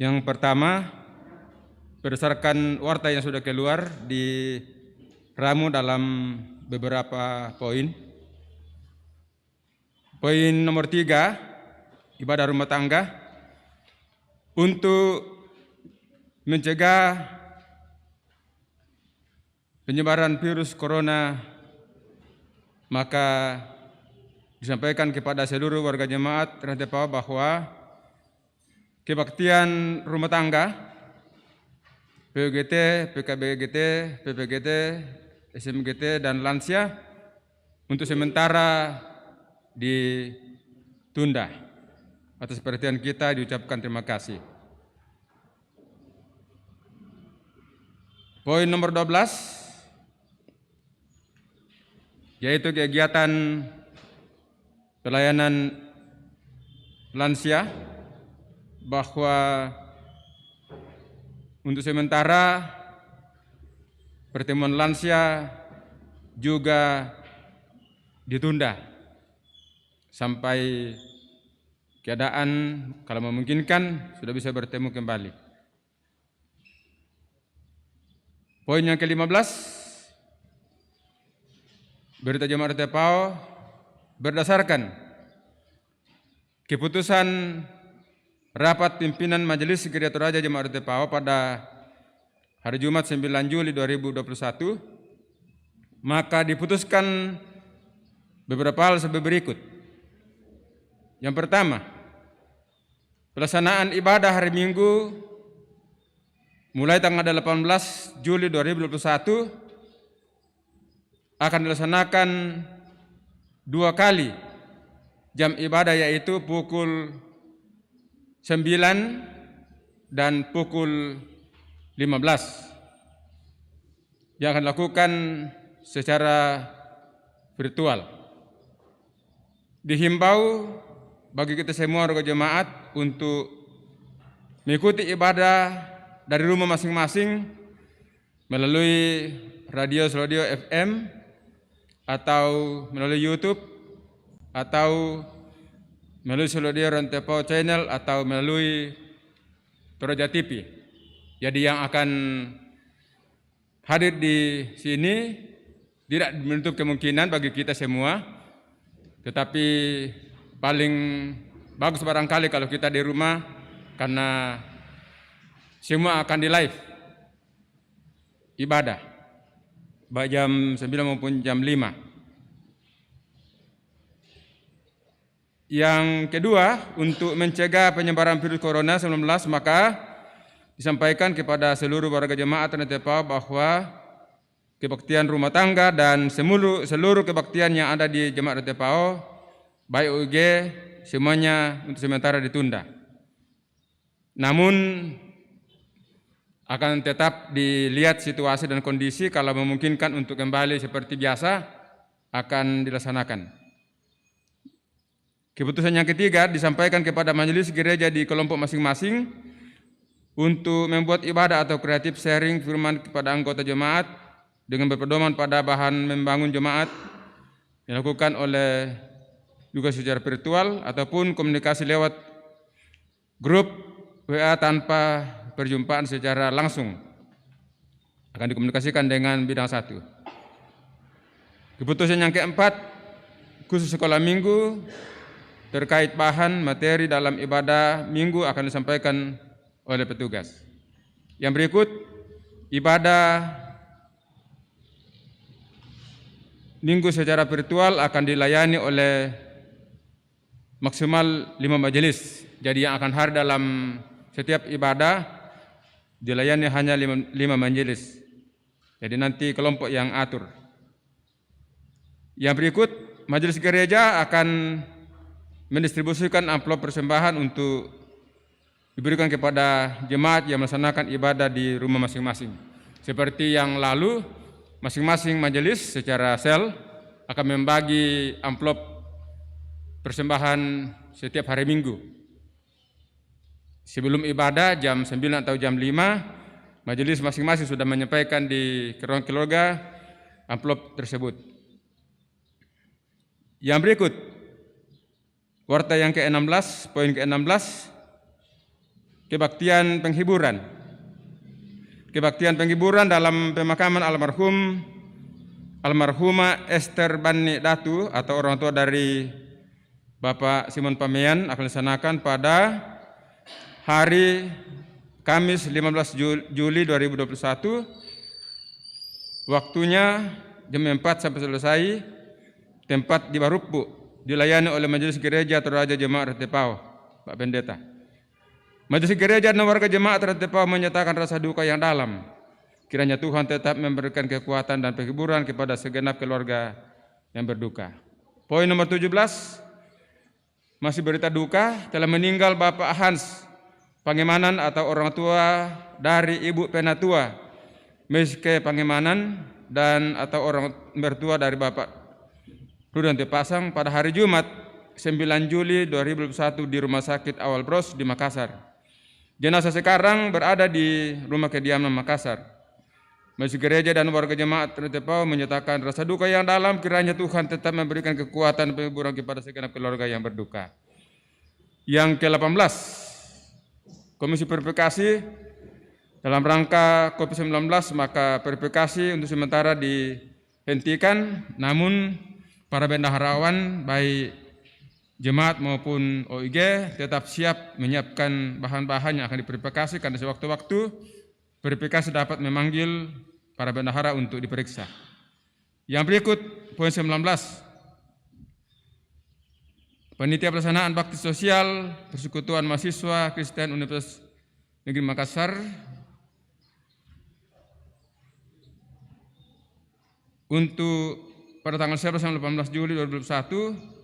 Yang pertama, berdasarkan warta yang sudah keluar di ramu dalam beberapa poin. Poin nomor 3, ibadah rumah tangga. Untuk mencegah penyebaran virus corona, maka disampaikan kepada seluruh warga jemaat Rantepao bahwa kebaktian rumah tangga, PUGT, PKBGT, PPGT, SMGT, dan lansia untuk sementara ditunda. Atas perhatian kita diucapkan terima kasih. Poin nomor 12, yaitu kegiatan pelayanan lansia, bahwa untuk sementara pertemuan lansia juga ditunda sampai keadaan kalau memungkinkan sudah bisa bertemu kembali. Poin yang ke-15, berita jemaat Rantepao berdasarkan keputusan rapat pimpinan Majelis Sekretariat Raja Jemaat Rantepao pada hari Jumat 9 Juli 2021, maka diputuskan beberapa hal sebagai berikut. Yang pertama, pelaksanaan ibadah hari Minggu mulai tanggal 18 Juli 2021 akan dilaksanakan 2 kali jam ibadah, yaitu pukul 9 dan pukul 15, yang akan dilakukan secara virtual. Dihimbau bagi kita semua warga jemaat untuk mengikuti ibadah dari rumah masing-masing melalui radio FM atau melalui YouTube atau melalui radio Rantepao Channel atau melalui Toraja TV. Jadi yang akan hadir di sini tidak menutup kemungkinan bagi kita semua, tetapi paling bagus barangkali kalau kita di rumah, karena semua akan di live ibadah baik jam 9 maupun jam 5. Yang kedua, untuk mencegah penyebaran virus corona 19, maka disampaikan kepada seluruh warga jemaat Rantepao bahwa kebaktian rumah tangga dan seluruh kebaktian yang ada di jemaat Rantepao baik UG semuanya untuk sementara ditunda. Namun akan tetap dilihat situasi dan kondisi, kalau memungkinkan untuk kembali seperti biasa akan dilaksanakan. Keputusan yang ketiga disampaikan kepada majelis gereja di kelompok masing-masing untuk membuat ibadah atau kreatif sharing firman kepada anggota jemaat dengan berpedoman pada bahan membangun jemaat, dilakukan oleh juga secara virtual ataupun komunikasi lewat grup WA tanpa perjumpaan secara langsung, akan dikomunikasikan dengan bidang 1. Keputusan yang keempat, khusus sekolah minggu terkait bahan materi dalam ibadah minggu akan disampaikan oleh petugas. Yang berikut, ibadah minggu secara virtual akan dilayani oleh maksimal 5 majelis. Jadi yang akan hadir dalam setiap ibadah dilayani hanya 5 majelis. Jadi nanti kelompok yang atur. Yang berikut, majelis gereja akan mendistribusikan amplop persembahan untuk diberikan kepada jemaat yang melaksanakan ibadah di rumah masing-masing. Seperti yang lalu, masing-masing majelis secara sel akan membagi amplop persembahan setiap hari Minggu. Sebelum ibadah jam 9 atau jam 5, majelis masing-masing sudah menyampaikan di ruang keluarga amplop tersebut. Yang berikut, warta yang ke-16, poin ke-16, kebaktian penghiburan. Kebaktian penghiburan dalam pemakaman almarhumah Esther Bani Datu atau orang tua dari Bapak Simon Pamean akan dilaksanakan pada hari Kamis 15 Juli 2021. Waktunya jam 4 sampai selesai. Tempat di Barukbu, dilayani oleh Majelis Gereja Toraja Jemaat Ratepau, Pak Pendeta. Majelis Gereja dan warga Jemaat Ratepau menyatakan rasa duka yang dalam. Kiranya Tuhan tetap memberikan kekuatan dan penghiburan kepada segenap keluarga yang berduka. Poin nomor 17, masih berita duka, telah meninggal Bapak Hans Pangemanan atau orang tua dari Ibu Penatua Meske Pangemanan dan atau orang mertua dari Bapak Rudanti Pasang pada hari Jumat 9 Juli 2021 di Rumah Sakit Awal Bros di Makassar. Jenazah sekarang berada di Rumah Kediaman Makassar. Majelis Gereja dan warga Jemaat Ratepau menyatakan rasa duka yang dalam, kiranya Tuhan tetap memberikan kekuatan dan penghiburan kepada segenap keluarga yang berduka. Yang ke-18, Komisi Verifikasi dalam rangka COVID-19, maka verifikasi untuk sementara dihentikan, namun para bendaharawan baik jemaat maupun OIG tetap siap menyiapkan bahan-bahan yang akan diverifikasi karena sewaktu-waktu verifikasi dapat memanggil para bendahara untuk diperiksa. Yang berikut poin 19. Panitia Pelaksanaan Bakti Sosial Persekutuan Mahasiswa Kristen Universitas Negeri Makassar untuk pada tanggal 18 Juli 2021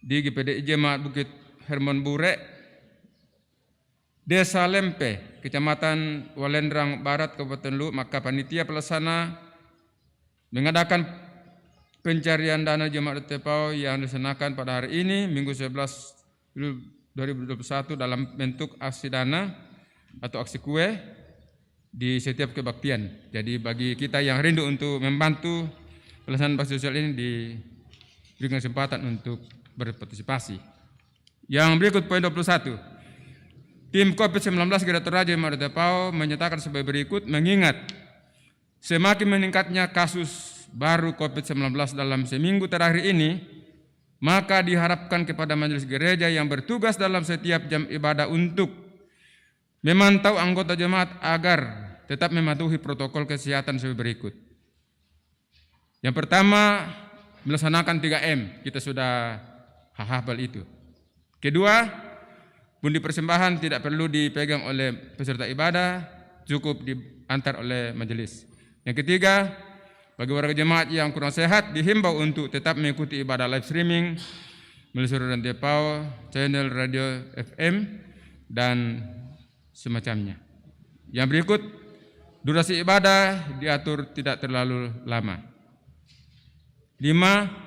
di GPDI Jemaat Bukit Hermon Bure, Desa Lempe, Kecamatan Walendrang Barat, Kabupaten Luwu, maka panitia pelaksana mengadakan pencarian dana Jemaat Ratepau yang dilaksanakan pada hari ini, Minggu 11 Juli 2021 dalam bentuk aksi dana atau aksi kue di setiap kebaktian. Jadi bagi kita yang rindu untuk membantu pelaksanaan bakti sosial ini diberikan kesempatan untuk berpartisipasi. Yang berikut poin 21. Tim COVID-19 Gereja Toraja Jemaat Ratepau menyatakan sebagai berikut, mengingat semakin meningkatnya kasus baru COVID-19 dalam seminggu terakhir ini, maka diharapkan kepada majelis gereja yang bertugas dalam setiap jam ibadah untuk memantau anggota jemaat agar tetap mematuhi protokol kesehatan sebagai berikut. Yang pertama, melaksanakan 3M, kita sudah hafal itu. Kedua, pundi persembahan tidak perlu dipegang oleh peserta ibadah, cukup diantar oleh majelis. Yang ketiga, bagi warga jemaat yang kurang sehat dihimbau untuk tetap mengikuti ibadah live streaming melalui saluran Ratepau, channel radio FM dan semacamnya. Yang berikut, durasi ibadah diatur tidak terlalu lama. 5.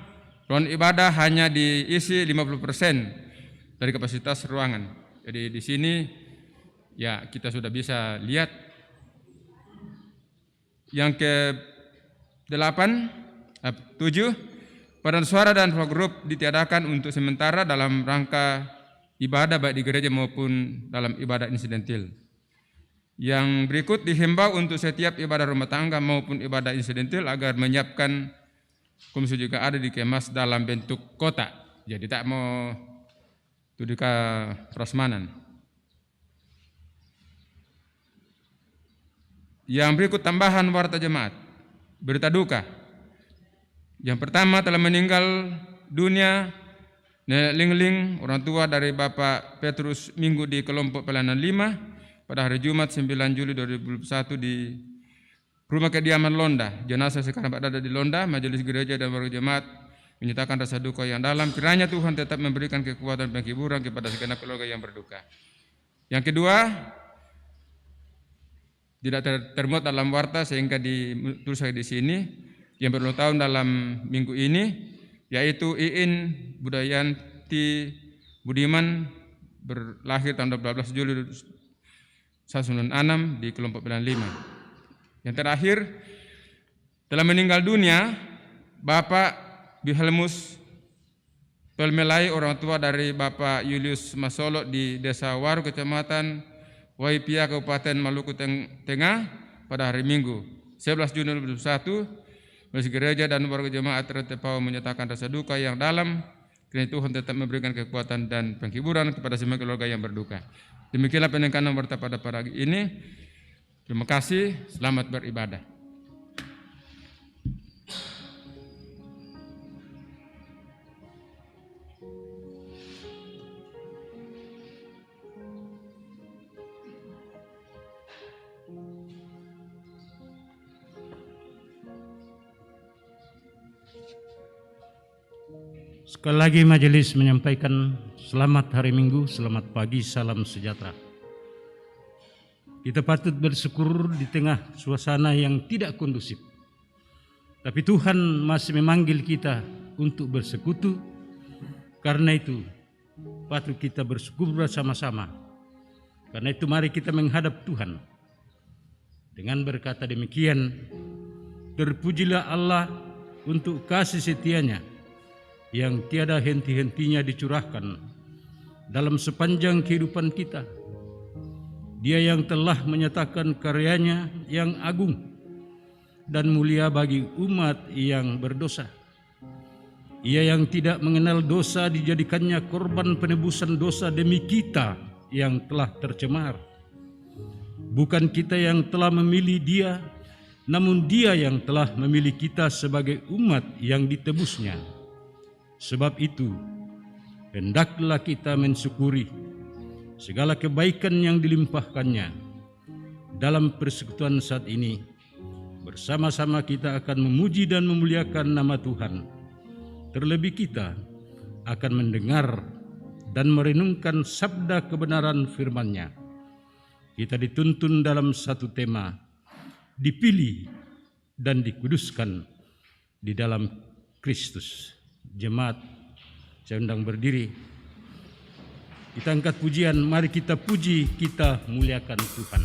Ruang ibadah hanya diisi 50% dari kapasitas ruangan. Jadi di sini ya kita sudah bisa lihat. Yang ke-7, paduan suara dan roh grup ditiadakan untuk sementara dalam rangka ibadah baik di gereja maupun dalam ibadah insidentil. Yang berikut dihimbau untuk setiap ibadah rumah tangga maupun ibadah insidentil agar menyiapkan komisi juga ada di kemas dalam bentuk kotak. Jadi tak mau tudika prasmanan. Yang berikut tambahan warta jemaat. Berita duka. Yang pertama, telah meninggal dunia Nenek Lingling, orang tua dari Bapak Petrus Minggu di kelompok pelayanan 5 pada hari Jumat 9 Juli 2021 di Rumah Kediaman Londa. Jenazah sekarang berada di Londa. Majelis Gereja dan warga jemaat menyatakan rasa duka yang dalam. Kiranya Tuhan tetap memberikan kekuatan dan penghiburan kepada segenap keluarga yang berduka. Yang kedua, tidak termuat dalam warta sehingga ditulis di sini, yang berulang tahun dalam minggu ini, yaitu Iin Budayanti Budiman, berlahir tahun 12 Juli 1996 di kelompok pelayanan 5. Yang terakhir, telah meninggal dunia Bapak Wilhelmus Pelmelai, orang tua dari Bapak Julius Masolo di Desa Waru, Kecamatan Waipia, Kabupaten Maluku Tengah pada hari Minggu 11 Juni 2021. Majelis Gereja dan warga jemaat Retepau menyatakan rasa duka yang dalam, kiranya Tuhan tetap memberikan kekuatan dan penghiburan kepada semua keluarga yang berduka. Demikianlah penekanan berita pada pagi ini. Terima kasih, selamat beribadah. Sekali lagi majelis menyampaikan selamat hari Minggu, selamat pagi, salam sejahtera. Kita patut bersyukur di tengah suasana yang tidak kondusif. Tapi Tuhan masih memanggil kita untuk bersekutu. Karena itu patut kita bersyukur bersama-sama. Karena itu mari kita menghadap Tuhan. Dengan berkata demikian, terpujilah Allah untuk kasih setianya yang tiada henti-hentinya dicurahkan dalam sepanjang kehidupan kita. Dia yang telah menyatakan karyanya yang agung dan mulia bagi umat yang berdosa. Ia yang tidak mengenal dosa dijadikannya korban penebusan dosa demi kita yang telah tercemar. Bukan kita yang telah memilih dia, namun dia yang telah memilih kita sebagai umat yang ditebusnya. Sebab itu, hendaklah kita mensyukuri segala kebaikan yang dilimpahkannya. Dalam persekutuan saat ini, bersama-sama kita akan memuji dan memuliakan nama Tuhan. Terlebih kita akan mendengar dan merenungkan sabda kebenaran firman-Nya. Kita dituntun dalam satu tema, dipilih dan dikuduskan di dalam Kristus. Jemaat, saya undang berdiri. Kita angkat pujian, mari kita puji, kita muliakan Tuhan.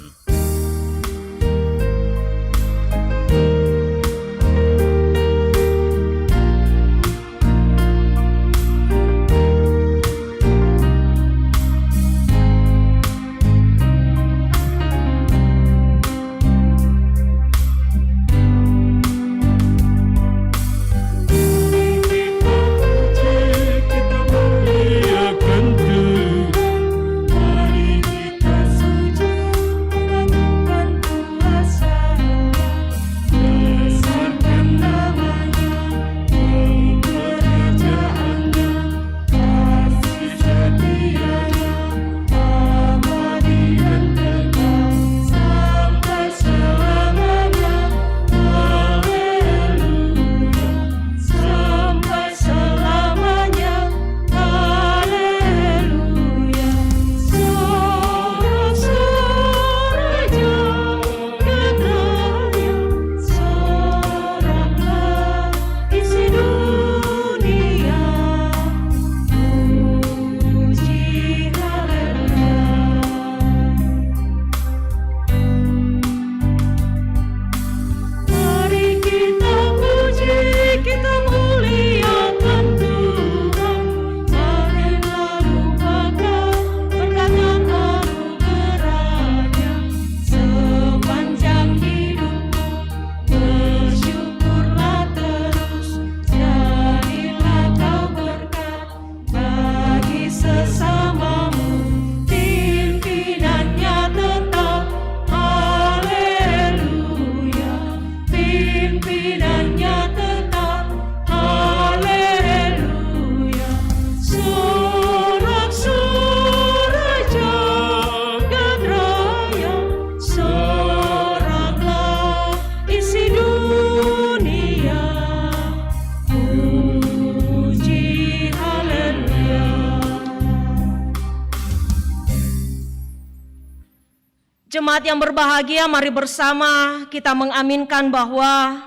Jemaat yang berbahagia, mari bersama kita mengaminkan bahwa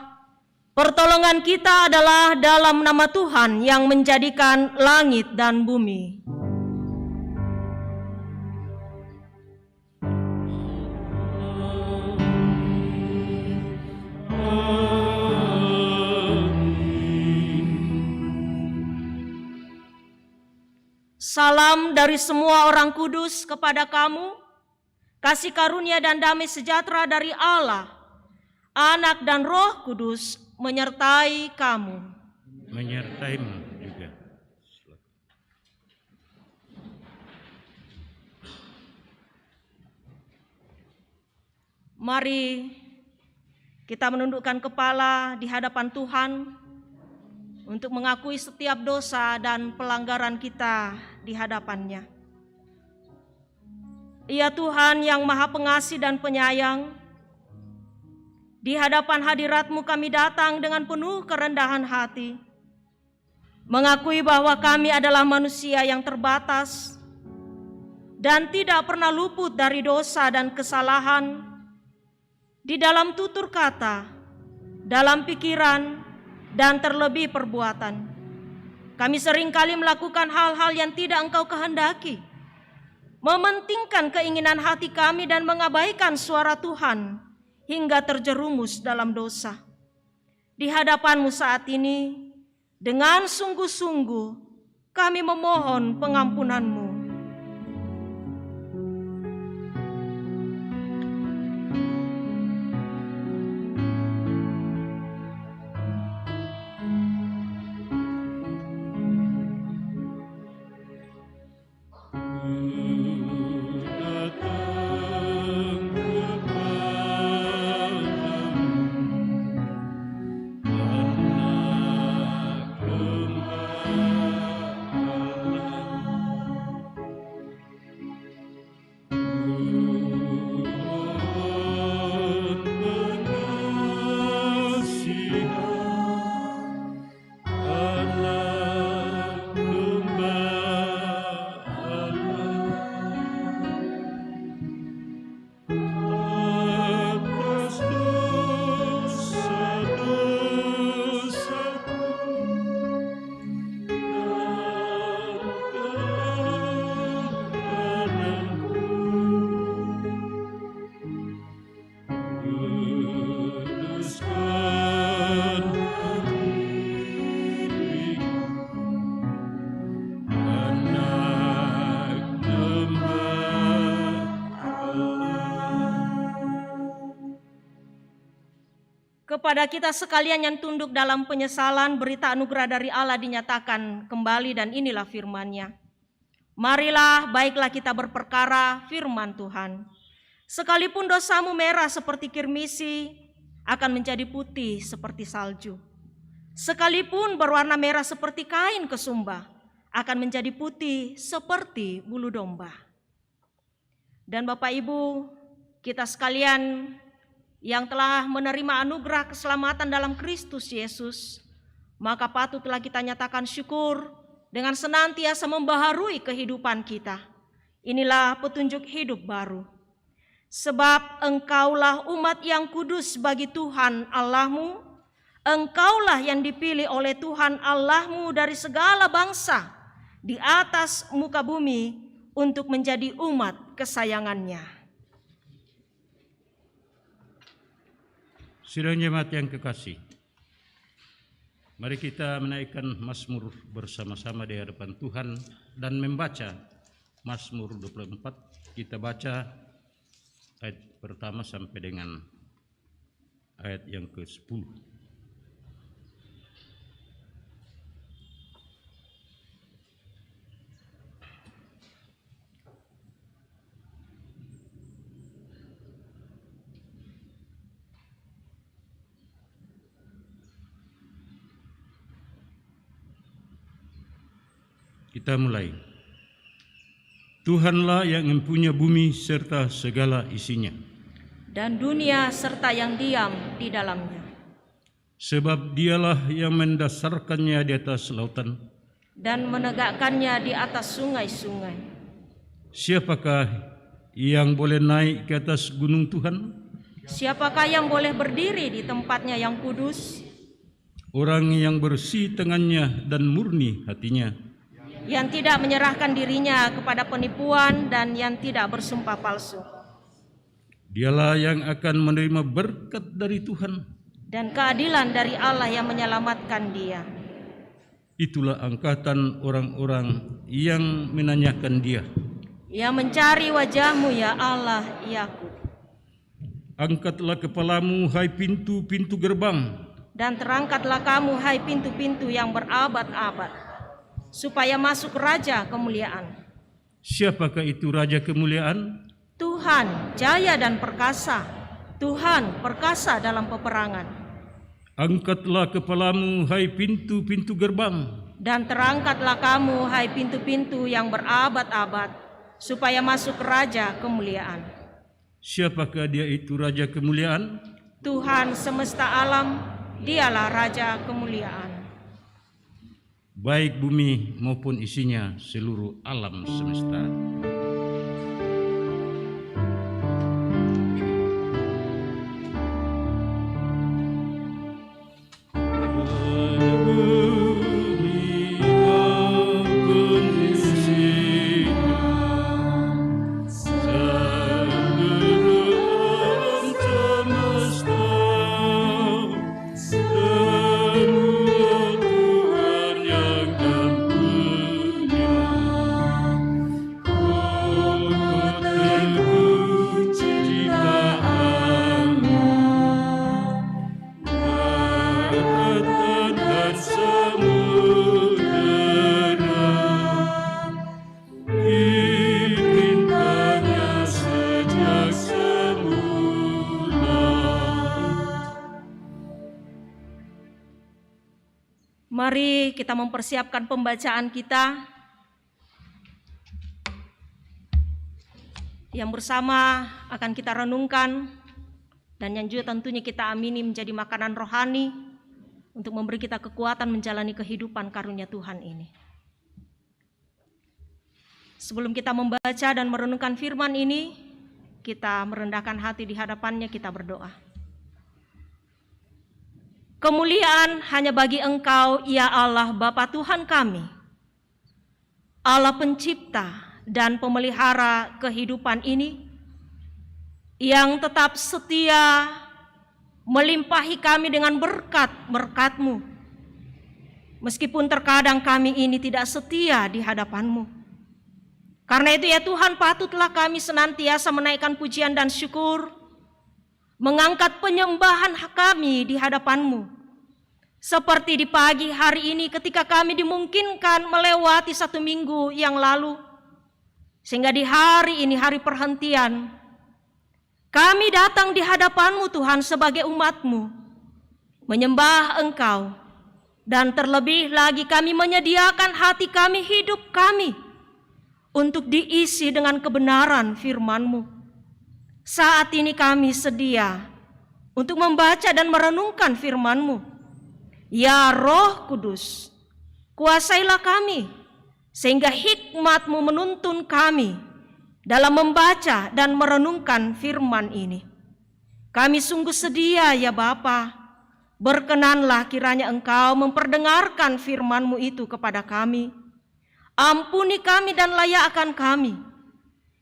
pertolongan kita adalah dalam nama Tuhan yang menjadikan langit dan bumi. Salam dari semua orang kudus kepada kamu. kasih karunia dan damai sejahtera dari Allah, Anak dan Roh Kudus menyertai kamu. Menyertaimu juga. Mari kita menundukkan kepala di hadapan Tuhan untuk mengakui setiap dosa dan pelanggaran kita di hadapan-Nya. Ia Tuhan yang Maha Pengasih dan Penyayang. Di hadapan hadirat-Mu kami datang dengan penuh kerendahan hati, mengakui bahwa kami adalah manusia yang terbatas dan tidak pernah luput dari dosa dan kesalahan di dalam tutur kata, dalam pikiran, dan terlebih perbuatan. Kami seringkali melakukan hal-hal yang tidak Engkau kehendaki, mementingkan keinginan hati kami dan mengabaikan suara Tuhan hingga terjerumus dalam dosa. Di hadapan-Mu saat ini, dengan sungguh-sungguh kami memohon pengampunan-Mu. Kepada kita sekalian yang tunduk dalam penyesalan, berita anugerah dari Allah dinyatakan kembali dan inilah firman-Nya. Marilah, baiklah kita berperkara firman Tuhan. Sekalipun dosamu merah seperti kirmisi, akan menjadi putih seperti salju. Sekalipun berwarna merah seperti kain kesumba, akan menjadi putih seperti bulu domba. Dan Bapak Ibu, kita sekalian yang telah menerima anugerah keselamatan dalam Kristus Yesus, maka patutlah kita nyatakan syukur dengan senantiasa membaharui kehidupan kita. Inilah petunjuk hidup baru. Sebab engkaulah umat yang kudus bagi Tuhan Allahmu, engkaulah yang dipilih oleh Tuhan Allahmu dari segala bangsa di atas muka bumi untuk menjadi umat kesayangannya. Sidang jemaat yang kekasih, mari kita menaikkan Mazmur bersama-sama di hadapan Tuhan dan membaca Mazmur 24. Kita baca ayat pertama sampai dengan ayat yang ke-10. Kita mulai. Tuhanlah yang mempunyai bumi serta segala isinya, dan dunia serta yang diam di dalamnya. Sebab Dialah yang mendasarkannya di atas lautan dan menegakkannya di atas sungai-sungai. Siapakah yang boleh naik ke atas gunung Tuhan? Siapakah yang boleh berdiri di tempatnya yang kudus? Orang yang bersih tangannya dan murni hatinya, yang tidak menyerahkan dirinya kepada penipuan dan yang tidak bersumpah palsu. Dialah yang akan menerima berkat dari Tuhan dan keadilan dari Allah yang menyelamatkan dia. Itulah angkatan orang-orang yang menanyakan Dia. Ia mencari wajah-Mu ya Allah Yakub. Angkatlah kepalamu, hai pintu-pintu gerbang, Dan terangkatlah kamu, hai pintu-pintu yang berabad-abad, supaya masuk Raja kemuliaan. Siapakah itu Raja kemuliaan? Tuhan jaya dan perkasa, Tuhan perkasa dalam peperangan. Angkatlah kepalamu, hai pintu-pintu gerbang, Dan terangkatlah kamu, hai pintu-pintu yang berabad-abad, supaya masuk Raja kemuliaan. siapakah dia itu Raja kemuliaan? Tuhan semesta alam, dialah Raja kemuliaan. Baik bumi maupun isinya, seluruh alam semesta. Mari kita mempersiapkan pembacaan kita yang bersama akan kita renungkan dan yang juga tentunya kita amini menjadi makanan rohani untuk memberi kita kekuatan menjalani kehidupan karunia Tuhan ini. Sebelum kita membaca dan merenungkan firman ini, kita merendahkan hati di hadapannya, kita berdoa. Kemuliaan hanya bagi Engkau, ya Allah Bapa Tuhan kami, Allah pencipta dan pemelihara kehidupan ini, yang tetap setia melimpahi kami dengan berkat-berkat-Mu. Meskipun terkadang kami ini tidak setia di hadapan-Mu. Karena itu ya Tuhan, patutlah kami senantiasa menaikkan pujian dan syukur, mengangkat penyembahan kami di hadapan-Mu. Seperti di pagi hari ini ketika kami dimungkinkan melewati 1 minggu yang lalu, sehingga di hari ini hari perhentian, kami datang di hadapan-Mu Tuhan sebagai umat-Mu, menyembah Engkau, dan terlebih lagi kami menyediakan hati kami, hidup kami, untuk diisi dengan kebenaran firman-Mu. Saat ini kami sedia untuk membaca dan merenungkan firman-Mu. Ya Roh Kudus, kuasailah kami, sehingga hikmat-Mu menuntun kami dalam membaca dan merenungkan firman ini. Kami sungguh sedia ya Bapa, berkenanlah kiranya Engkau memperdengarkan firman-Mu itu kepada kami. Ampuni kami dan layakkan kami,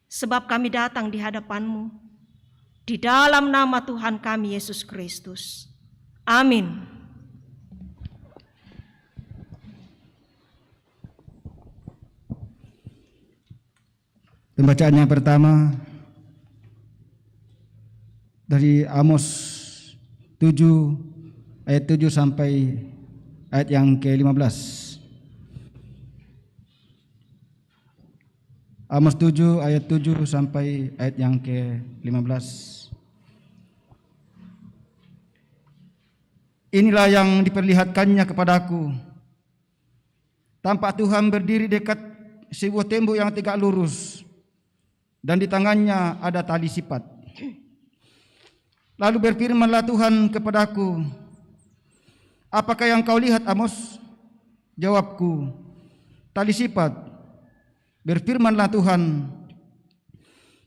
sebab kami datang di hadapan-Mu. Di dalam nama Tuhan kami Yesus Kristus. Amin. Pembacaan yang pertama dari Amos 7 ayat 7 sampai ayat yang ke-15. Amos 7 ayat 7 sampai ayat yang ke-15. Inilah yang diperlihatkannya kepadaku. Tampak Tuhan berdiri dekat sebuah tembok yang tegak lurus, dan di tangannya ada tali sipat. Lalu berfirmanlah Tuhan kepadaku, apakah yang kau lihat Amos? Jawabku, tali sipat. Berfirmanlah Tuhan,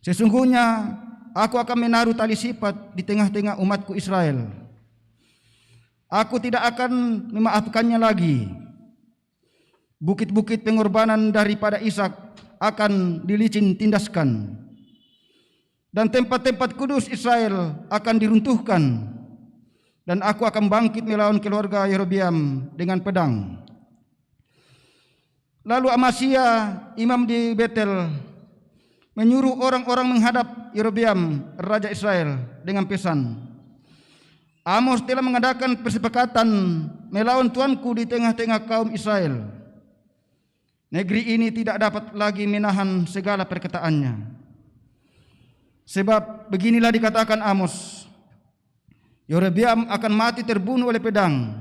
sesungguhnya aku akan menaruh tali sipat di tengah-tengah umatku Israel. Aku tidak akan memaafkannya lagi. Bukit-bukit pengorbanan daripada Ishak akan dilicin tindaskan, dan tempat-tempat kudus Israel akan diruntuhkan, dan aku akan bangkit melawan keluarga Yerobeam dengan pedang. Lalu Amasya imam di Betel menyuruh orang-orang menghadap Yerobeam, raja Israel, dengan pesan, Amos telah mengadakan persepakatan melawan tuanku di tengah-tengah kaum Israel. Negeri ini tidak dapat lagi menahan segala perkataannya. Sebab beginilah dikatakan Amos, Yerobeam akan mati terbunuh oleh pedang,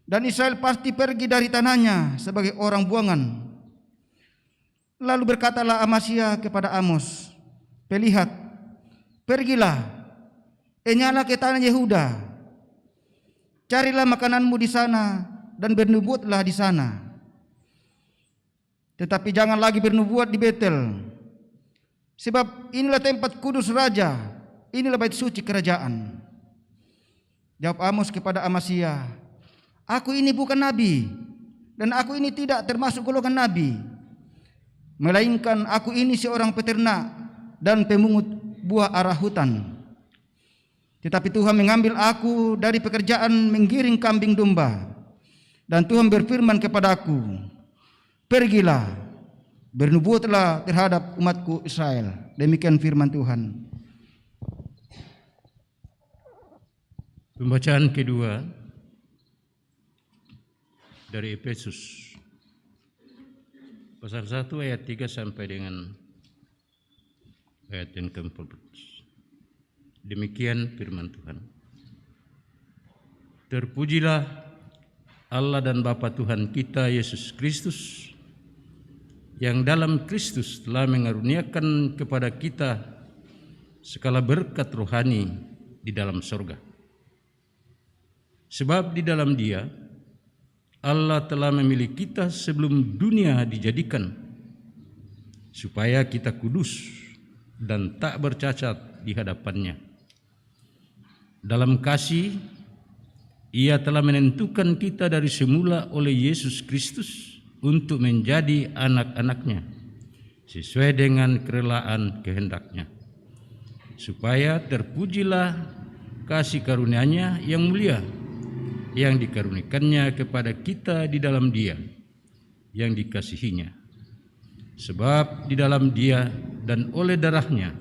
dan Israel pasti pergi dari tanahnya sebagai orang buangan. Lalu berkatalah Amasya kepada Amos, "Pelihat, pergilah, nyala ke tanah Yehuda, carilah makananmu di sana dan bernubuatlah di sana. Tetapi jangan lagi bernubuat di Betel, sebab inilah tempat kudus raja, inilah bait suci kerajaan." Jawab Amos kepada Amasya, "Aku ini bukan nabi, dan aku ini tidak termasuk golongan nabi, melainkan aku ini seorang peternak dan pemungut buah arah hutan. Tetapi Tuhan mengambil aku dari pekerjaan menggiring kambing domba, dan Tuhan berfirman kepadaku, pergilah, bernubuatlah terhadap umatku Israel." Demikian firman Tuhan. Pembacaan kedua dari Efesus pasal 1 ayat 3 sampai dengan ayat yang ke-14. Demikian firman Tuhan. Terpujilah Allah dan Bapa Tuhan kita Yesus Kristus, yang dalam Kristus telah mengaruniakan kepada kita segala berkat rohani di dalam surga. Sebab di dalam Dia Allah telah memilih kita sebelum dunia dijadikan, supaya kita kudus dan tak bercacat di hadapan-Nya. Dalam kasih Ia telah menentukan kita dari semula oleh Yesus Kristus untuk menjadi anak-anak-Nya sesuai dengan kerelaan kehendak-Nya, supaya terpujilah kasih karunia-Nya yang mulia yang dikarunikannya kepada kita di dalam Dia yang dikasihinya. Sebab di dalam Dia dan oleh darah-Nya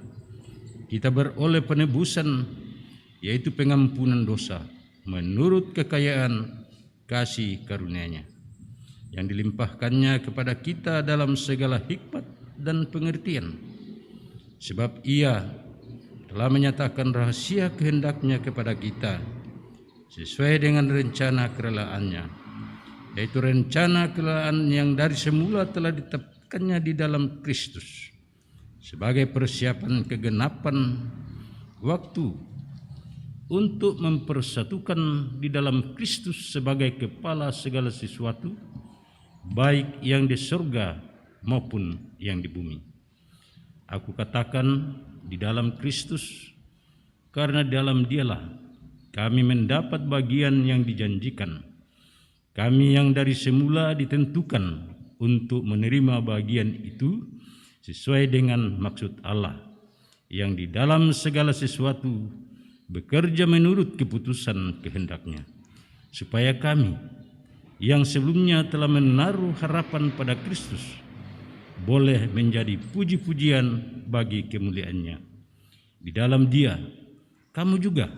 kita beroleh penebusan, yaitu pengampunan dosa, menurut kekayaan kasih karunia-Nya yang dilimpahkannya kepada kita dalam segala hikmat dan pengertian. Sebab Ia telah menyatakan rahasia kehendak-Nya kepada kita sesuai dengan rencana kerelaan-Nya, yaitu rencana kerelaan yang dari semula telah ditetapkannya di dalam Kristus sebagai persiapan kegenapan waktu untuk mempersatukan di dalam Kristus sebagai kepala segala sesuatu, baik yang di surga maupun yang di bumi. Aku katakan di dalam Kristus, karena dalam Dialah kami mendapat bagian yang dijanjikan. Kami yang dari semula ditentukan untuk menerima bagian itu sesuai dengan maksud Allah, yang di dalam segala sesuatu bekerja menurut keputusan kehendak-Nya, supaya kami yang sebelumnya telah menaruh harapan pada Kristus boleh menjadi puji-pujian bagi kemuliaan-Nya. Di dalam Dia kamu juga,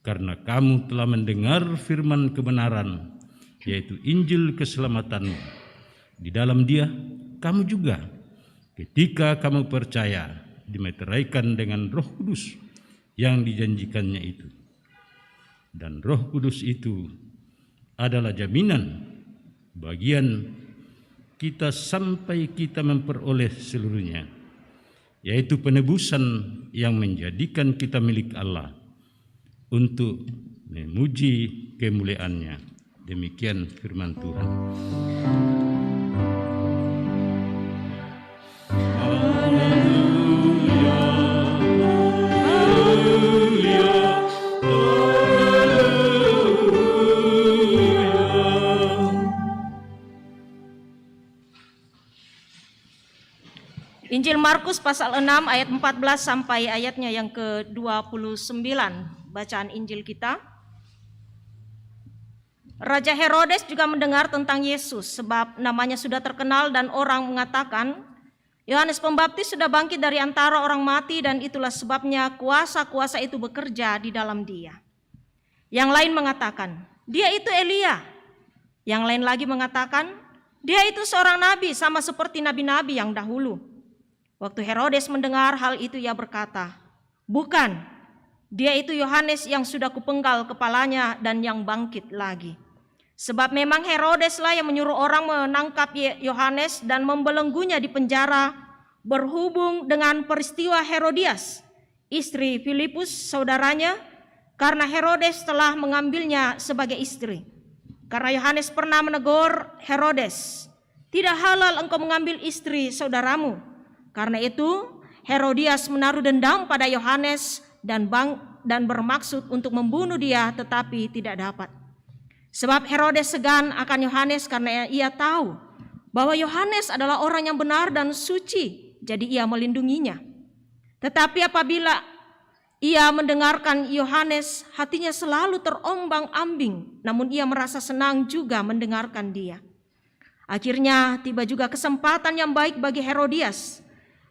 karena kamu telah mendengar firman kebenaran, yaitu Injil keselamatan. Di dalam Dia kamu juga, ketika kamu percaya, dimeteraikan dengan Roh Kudus yang dijanjikannya itu. Dan Roh Kudus itu adalah jaminan bagian kita sampai kita memperoleh seluruhnya, yaitu penebusan yang menjadikan kita milik Allah untuk memuji kemuliaan-Nya. Demikian firman Tuhan. Haleluya, haleluya, haleluya. Injil Markus pasal 6 ayat 14 sampai ayatnya yang ke-29. Bacaan Injil kita. Raja Herodes juga mendengar tentang Yesus, sebab namanya sudah terkenal dan orang mengatakan, Yohanes Pembaptis sudah bangkit dari antara orang mati dan itulah sebabnya kuasa-kuasa itu bekerja di dalam dia. Yang lain mengatakan, dia itu Elia. Yang lain lagi mengatakan, dia itu seorang nabi sama seperti nabi-nabi yang dahulu. Waktu Herodes mendengar hal itu ia berkata, bukan, dia itu Yohanes yang sudah kupenggal kepalanya dan yang bangkit lagi. Sebab memang Herodeslah yang menyuruh orang menangkap Yohanes dan membelenggunya di penjara berhubung dengan peristiwa Herodias, istri Filipus saudaranya, karena Herodes telah mengambilnya sebagai istri. Karena Yohanes pernah menegur Herodes, tidak halal engkau mengambil istri saudaramu. Karena itu Herodias menaruh dendam pada Yohanes dan bermaksud untuk membunuh dia, tetapi tidak dapat. Sebab Herodes segan akan Yohanes karena ia tahu bahwa Yohanes adalah orang yang benar dan suci, jadi ia melindunginya. Tetapi apabila ia mendengarkan Yohanes, hatinya selalu terombang-ambing, namun ia merasa senang juga mendengarkan dia. Akhirnya tiba juga kesempatan yang baik bagi Herodias.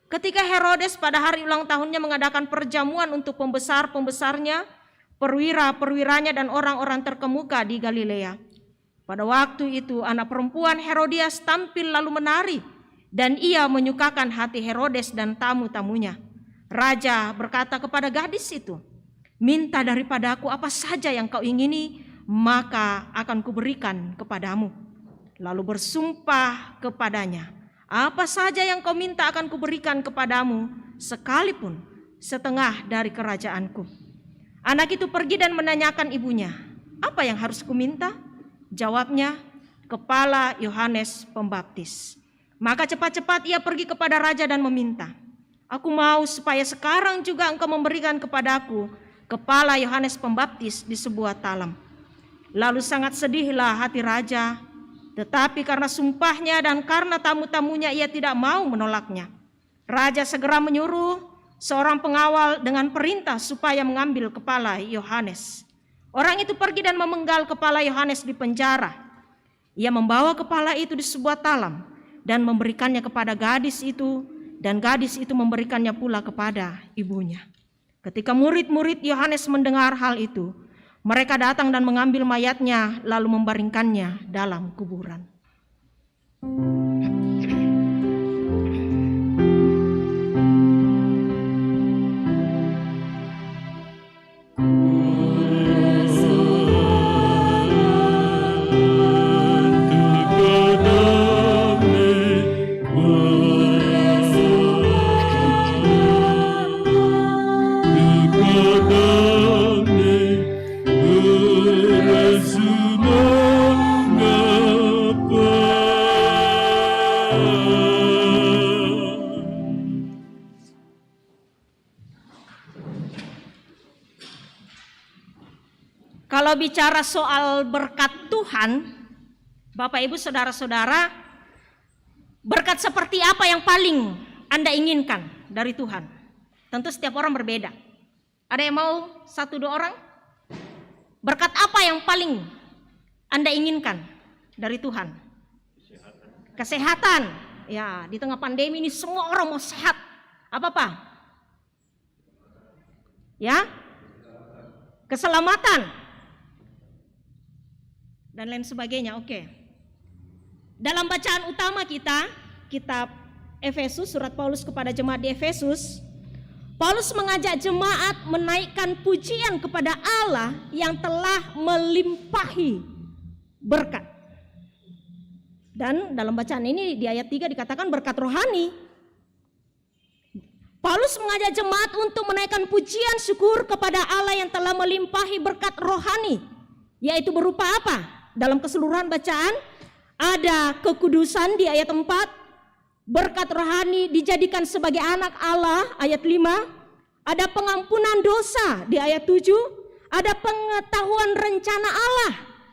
Ketika Herodes pada hari ulang tahunnya mengadakan perjamuan untuk pembesar-pembesarnya, perwira-perwiranya dan orang-orang terkemuka di Galilea. Pada waktu itu anak perempuan Herodias tampil lalu menari dan ia menyukakan hati Herodes dan tamu-tamunya. Raja berkata kepada gadis itu, minta daripadaku apa saja yang kau ingini, maka akan kuberikan kepadamu. Lalu bersumpah kepadanya, apa saja yang kau minta akan kuberikan kepadamu, sekalipun setengah dari kerajaanku. Anak itu pergi dan menanyakan ibunya, apa yang harus kuminta? Jawabnya, kepala Yohanes Pembaptis. Maka cepat-cepat ia pergi kepada raja dan meminta, aku mau supaya sekarang juga engkau memberikan kepadaku kepala Yohanes Pembaptis di sebuah talam. Lalu sangat sedihlah hati raja, tetapi karena sumpahnya dan karena tamu-tamunya ia tidak mau menolaknya. Raja segera menyuruh seorang pengawal dengan perintah supaya mengambil kepala Yohanes. Orang itu pergi dan memenggal kepala Yohanes di penjara. Ia membawa kepala itu di sebuah talam dan memberikannya kepada gadis itu, dan gadis itu memberikannya pula kepada ibunya. Ketika murid-murid Yohanes mendengar hal itu, mereka datang dan mengambil mayatnya lalu membaringkannya dalam kuburan. Kalau bicara soal berkat Tuhan, Bapak Ibu Saudara-saudara, berkat seperti apa yang paling Anda inginkan dari Tuhan? Tentu setiap orang berbeda. Ada yang mau 1-2 orang? Berkat apa yang paling Anda inginkan dari Tuhan? Kesehatan. Ya, di tengah pandemi ini semua orang mau sehat. Apa Pak? Ya? Keselamatan. Dan lain sebagainya. Oke. Dalam bacaan utama kita, kitab Efesus, surat Paulus kepada jemaat di Efesus, Paulus mengajak jemaat menaikkan pujian kepada Allah yang telah melimpahi berkat. Dan dalam bacaan ini di ayat 3 dikatakan berkat rohani. Paulus mengajak jemaat untuk menaikkan pujian syukur kepada Allah yang telah melimpahi berkat rohani, yaitu berupa apa? Dalam keseluruhan bacaan ada kekudusan di ayat 4, berkat rohani dijadikan sebagai anak Allah ayat 5, ada pengampunan dosa di ayat 7, ada pengetahuan rencana Allah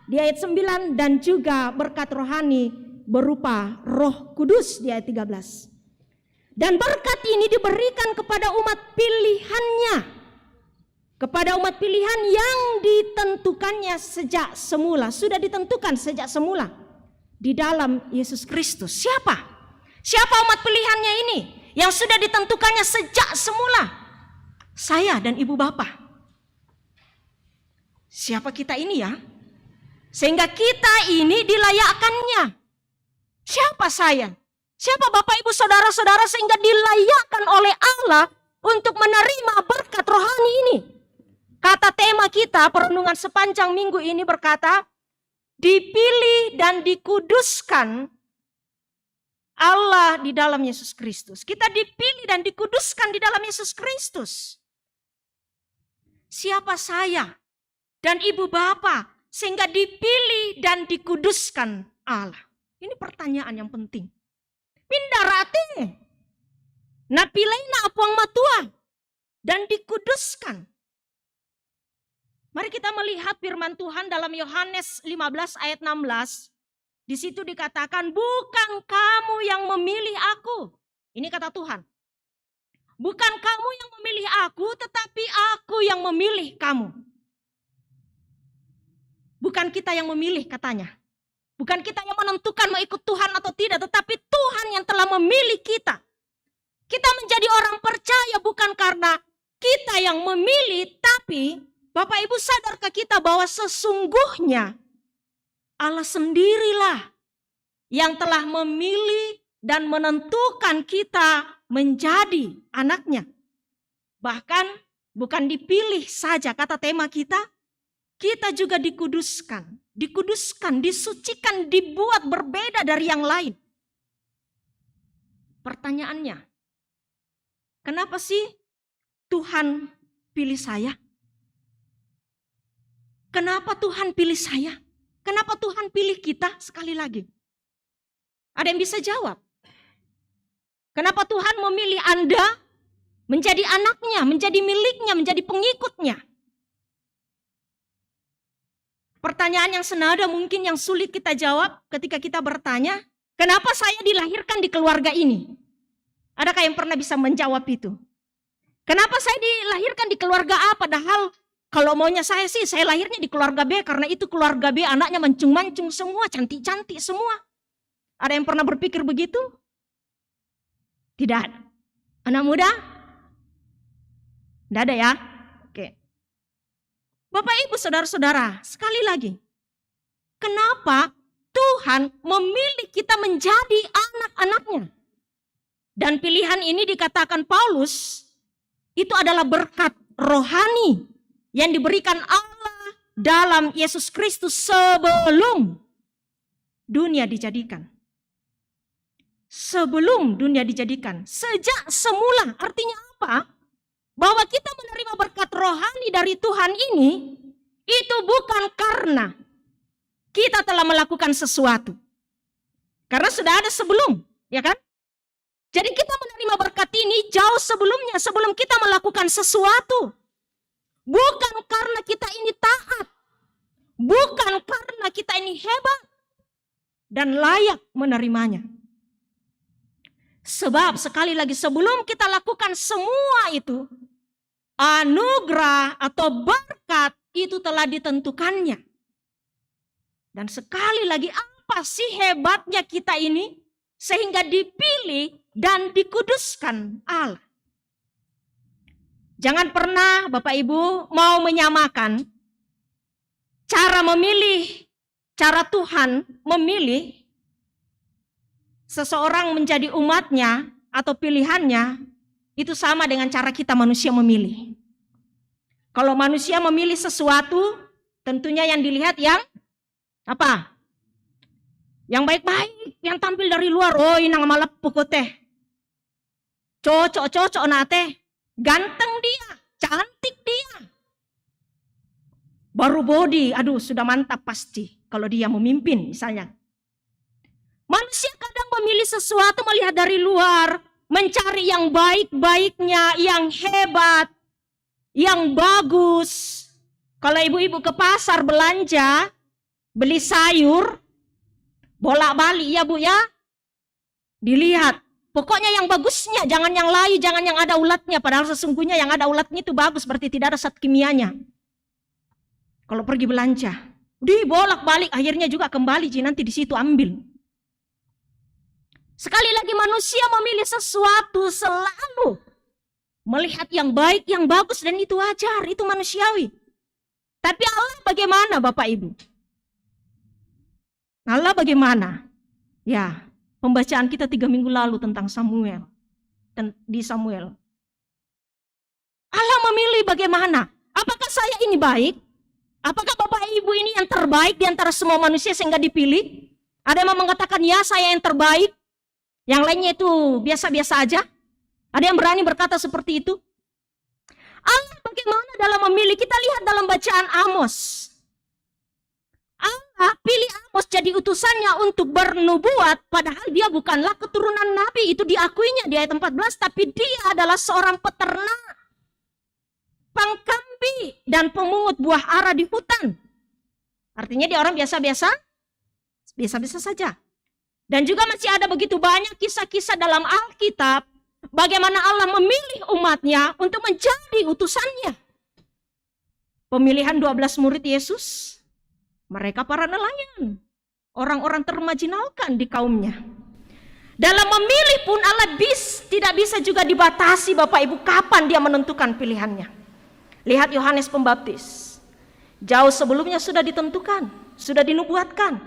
di ayat 9, dan juga berkat rohani berupa Roh Kudus di ayat 13. Dan berkat ini diberikan kepada umat pilihannya, kepada umat pilihan yang ditentukannya sejak semula, sudah ditentukan sejak semula di dalam Yesus Kristus. Siapa? Siapa umat pilihannya ini yang sudah ditentukannya sejak semula? Saya dan ibu bapak. Siapa kita ini ya? Sehingga kita ini dilayakkannya. Siapa saya? Siapa bapak ibu saudara-saudara sehingga dilayakkan oleh Allah untuk menerima berkat rohani ini? Kata tema kita perenungan sepanjang minggu ini berkata, dipilih dan dikuduskan Allah di dalam Yesus Kristus. Kita dipilih dan dikuduskan di dalam Yesus Kristus. Siapa saya dan ibu bapa sehingga dipilih dan dikuduskan Allah? Ini pertanyaan yang penting. Pindarate, napilena apuang matua dan dikuduskan. Mari kita melihat firman Tuhan dalam Yohanes 15 ayat 16. Di situ dikatakan, bukan kamu yang memilih aku. Ini kata Tuhan. Bukan kamu yang memilih aku, tetapi aku yang memilih kamu. Bukan kita yang memilih katanya. Bukan kita yang menentukan mau ikut Tuhan atau tidak, tetapi Tuhan yang telah memilih kita. Kita menjadi orang percaya bukan karena kita yang memilih, tapi Bapak Ibu sadarkah kita bahwa sesungguhnya Allah sendirilah yang telah memilih dan menentukan kita menjadi anaknya. Bahkan bukan dipilih saja kata tema kita juga dikuduskan. Dikuduskan, disucikan, dibuat berbeda dari yang lain. Pertanyaannya, kenapa sih Tuhan pilih saya? Kenapa Tuhan pilih saya? Kenapa Tuhan pilih kita? Sekali lagi. Ada yang bisa jawab? Kenapa Tuhan memilih Anda menjadi anaknya, menjadi miliknya, menjadi pengikutnya? Pertanyaan yang senada mungkin yang sulit kita jawab ketika kita bertanya, kenapa saya dilahirkan di keluarga ini? Adakah yang pernah bisa menjawab itu? Kenapa saya dilahirkan di keluarga A padahal kalau maunya saya sih, saya lahirnya di keluarga B karena itu keluarga B anaknya mancung-mancung semua, cantik-cantik semua. Ada yang pernah berpikir begitu? Tidak. Anak muda? Tidak ada ya? Oke. Bapak Ibu saudara-saudara, sekali lagi. Kenapa Tuhan memilih kita menjadi anak-anaknya? Dan pilihan ini dikatakan Paulus, itu adalah berkat rohani yang diberikan Allah dalam Yesus Kristus sebelum dunia dijadikan. Sebelum dunia dijadikan. Sejak semula, artinya apa? Bahwa kita menerima berkat rohani dari Tuhan ini, itu bukan karena kita telah melakukan sesuatu. Karena sudah ada sebelum, ya kan? Jadi kita menerima berkat ini jauh sebelumnya, sebelum kita melakukan sesuatu. Bukan karena kita ini taat. Bukan karena kita ini hebat. Dan layak menerimanya. Sebab sekali lagi sebelum kita lakukan semua itu, anugerah atau berkat itu telah ditentukannya. Dan sekali lagi apa sih hebatnya kita ini sehingga dipilih dan dikuduskan Allah. Jangan pernah Bapak Ibu mau menyamakan cara memilih, cara Tuhan memilih seseorang menjadi umatnya atau pilihannya itu sama dengan cara kita manusia memilih. Kalau manusia memilih sesuatu, tentunya yang dilihat yang apa? Yang baik-baik, yang tampil dari luar. Oh, ini malap pukul teh. Cocok nate. Ganteng dia, cantik dia. Baru body, aduh sudah mantap pasti kalau dia memimpin misalnya. Manusia kadang memilih sesuatu melihat dari luar, mencari yang baik-baiknya, yang hebat, yang bagus. Kalau ibu-ibu ke pasar belanja, beli sayur, bolak-balik ya Bu ya, dilihat. Pokoknya yang bagusnya, jangan yang layu, jangan yang ada ulatnya. Padahal sesungguhnya yang ada ulatnya itu bagus, berarti tidak ada zat kimianya. Kalau pergi belanja, dibolak-balik, akhirnya juga kembali, nanti di situ ambil. Sekali lagi manusia memilih sesuatu selalu melihat yang baik, yang bagus, dan itu wajar, itu manusiawi. Tapi Allah bagaimana Bapak Ibu? Allah bagaimana? Ya, pembacaan kita 3 minggu lalu tentang Samuel. Dan di Samuel. Allah memilih bagaimana? Apakah saya ini baik? Apakah Bapak Ibu ini yang terbaik di antara semua manusia sehingga dipilih? Ada yang mengatakan ya saya yang terbaik. Yang lainnya itu biasa-biasa aja. Ada yang berani berkata seperti itu? Allah bagaimana dalam memilih? Kita lihat dalam bacaan Amos. Allah pilih Amos jadi utusannya untuk bernubuat, padahal dia bukanlah keturunan nabi. Itu diakuinya di ayat 14, tapi dia adalah seorang peternak, pangkambi, dan pemungut buah ara di hutan. Artinya dia orang biasa-biasa saja. Dan juga masih ada begitu banyak kisah-kisah dalam Alkitab bagaimana Allah memilih umatnya untuk menjadi utusannya. Pemilihan 12 murid Yesus, mereka para nelayan, orang-orang termarginalkan di kaumnya. Dalam memilih pun Allah tidak bisa juga dibatasi Bapak Ibu kapan dia menentukan pilihannya. Lihat Yohanes Pembaptis. Jauh sebelumnya sudah ditentukan, sudah dinubuatkan.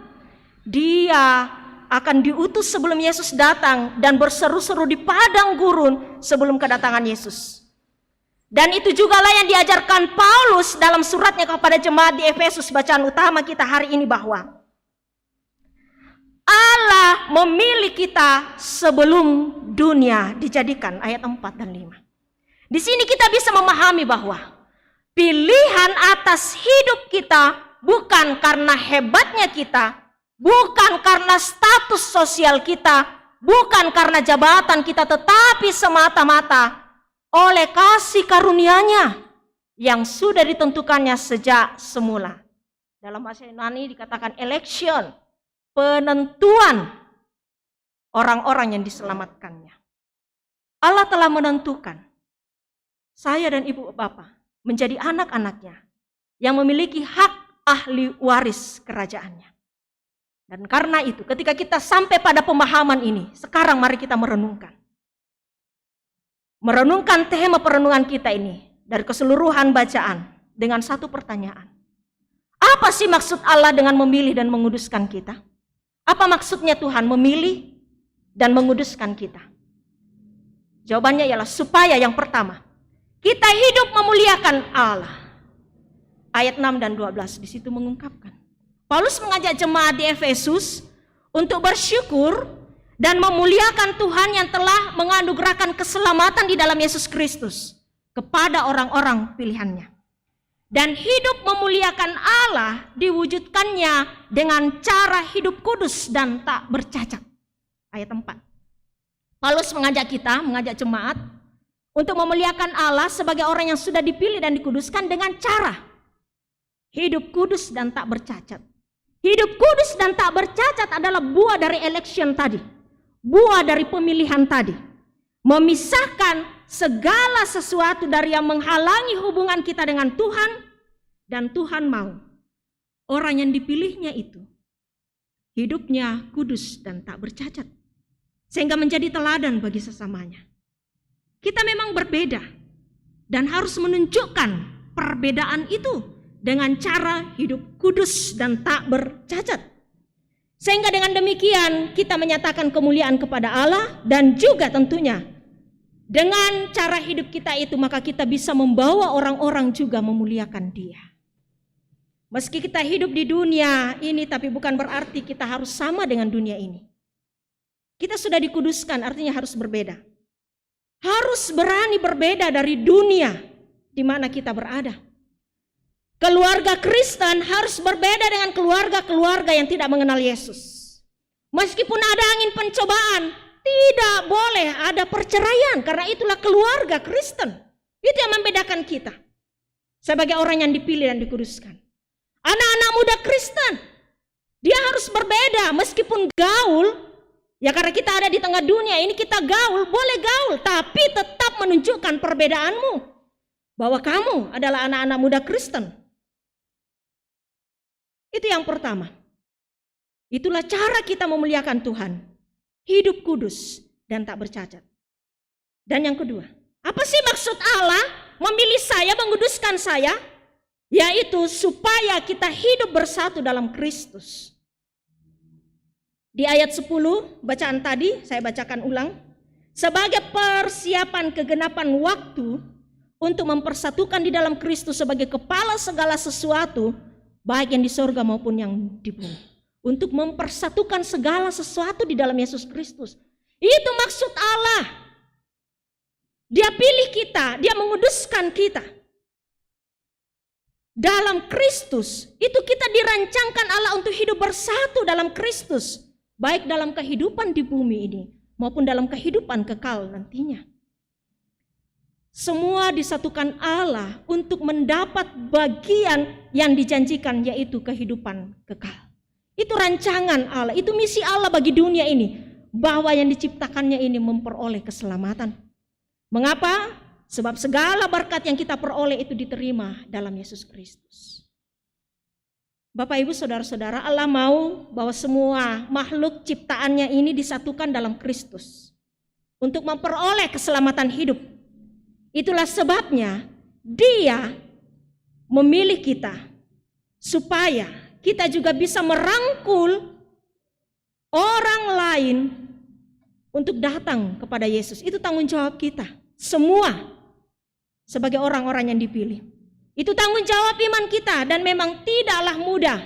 Dia akan diutus sebelum Yesus datang dan berseru-seru di padang gurun sebelum kedatangan Yesus. Dan itu juga lah yang diajarkan Paulus dalam suratnya kepada jemaat di Efesus, bacaan utama kita hari ini, bahwa Allah memilih kita sebelum dunia dijadikan, ayat 4 dan 5. Di sini kita bisa memahami bahwa pilihan atas hidup kita bukan karena hebatnya kita, bukan karena status sosial kita, bukan karena jabatan kita, tetapi semata-mata oleh kasih karunia-Nya yang sudah ditentukannya sejak semula. Dalam bahasa Yunani dikatakan election, penentuan orang-orang yang diselamatkannya. Allah telah menentukan saya dan ibu bapak menjadi anak-anaknya yang memiliki hak ahli waris kerajaannya. Dan karena itu ketika kita sampai pada pemahaman ini, sekarang mari kita merenungkan tema perenungan kita ini dari keseluruhan bacaan dengan satu pertanyaan. Apa sih maksud Allah dengan memilih dan menguduskan kita? Apa maksudnya Tuhan memilih dan menguduskan kita? Jawabannya ialah supaya yang pertama, kita hidup memuliakan Allah. Ayat 6 dan 12 di situ mengungkapkan. Paulus mengajak jemaat di Efesus untuk bersyukur dan memuliakan Tuhan yang telah menganugerahkan keselamatan di dalam Yesus Kristus kepada orang-orang pilihannya. Dan hidup memuliakan Allah diwujudkannya dengan cara hidup kudus dan tak bercacat. Ayat 4. Paulus mengajak jemaat untuk memuliakan Allah sebagai orang yang sudah dipilih dan dikuduskan dengan cara hidup kudus dan tak bercacat. Hidup kudus dan tak bercacat adalah buah dari election tadi. Buah dari pemilihan tadi. Memisahkan segala sesuatu dari yang menghalangi hubungan kita dengan Tuhan. Dan Tuhan mau orang yang dipilihnya itu hidupnya kudus dan tak bercacat. Sehingga menjadi teladan bagi sesamanya. Kita memang berbeda. Dan harus menunjukkan perbedaan itu dengan cara hidup kudus dan tak bercacat. Sehingga dengan demikian kita menyatakan kemuliaan kepada Allah dan juga tentunya dengan cara hidup kita itu maka kita bisa membawa orang-orang juga memuliakan Dia. Meski kita hidup di dunia ini tapi bukan berarti kita harus sama dengan dunia ini. Kita sudah dikuduskan artinya harus berbeda. Harus berani berbeda dari dunia di mana kita berada. Keluarga Kristen harus berbeda dengan keluarga-keluarga yang tidak mengenal Yesus. Meskipun ada angin pencobaan, tidak boleh ada perceraian karena itulah keluarga Kristen. Itu yang membedakan kita sebagai orang yang dipilih dan dikuduskan. Anak-anak muda Kristen, dia harus berbeda meskipun gaul. Ya karena kita ada di tengah dunia ini kita gaul, boleh gaul, tapi tetap menunjukkan perbedaanmu. Bahwa kamu adalah anak-anak muda Kristen. Itu yang pertama. Itulah cara kita memuliakan Tuhan. hidup kudus, dan tak bercacat. Dan yang kedua, apa sih maksud Allah memilih saya, menguduskan saya? Yaitu supaya kita hidup bersatu dalam Kristus. Di ayat 10 bacaan tadi saya bacakan ulang. Sebagai persiapan kegenapan waktu untuk mempersatukan di dalam Kristus sebagai kepala segala sesuatu, baik yang di sorga maupun yang di bumi. Untuk mempersatukan segala sesuatu di dalam Yesus Kristus. Itu maksud Allah. Dia pilih kita, dia menguduskan kita. Dalam Kristus, itu kita dirancangkan Allah untuk hidup bersatu dalam Kristus. Baik dalam kehidupan di bumi ini, maupun dalam kehidupan kekal nantinya. Semua disatukan Allah untuk mendapat bagian yang dijanjikan, yaitu kehidupan kekal. Itu rancangan Allah, itu misi Allah bagi dunia ini, bahwa yang diciptakannya ini memperoleh keselamatan. Mengapa? Sebab segala berkat yang kita peroleh itu diterima dalam Yesus Kristus. Bapak, Ibu, Saudara-saudara, Allah mau bahwa semua makhluk ciptaannya ini disatukan dalam Kristus untuk memperoleh keselamatan hidup. Itulah sebabnya Dia memilih kita supaya kita juga bisa merangkul orang lain untuk datang kepada Yesus. Itu tanggung jawab kita semua sebagai orang-orang yang dipilih. Itu tanggung jawab iman kita, dan memang tidaklah mudah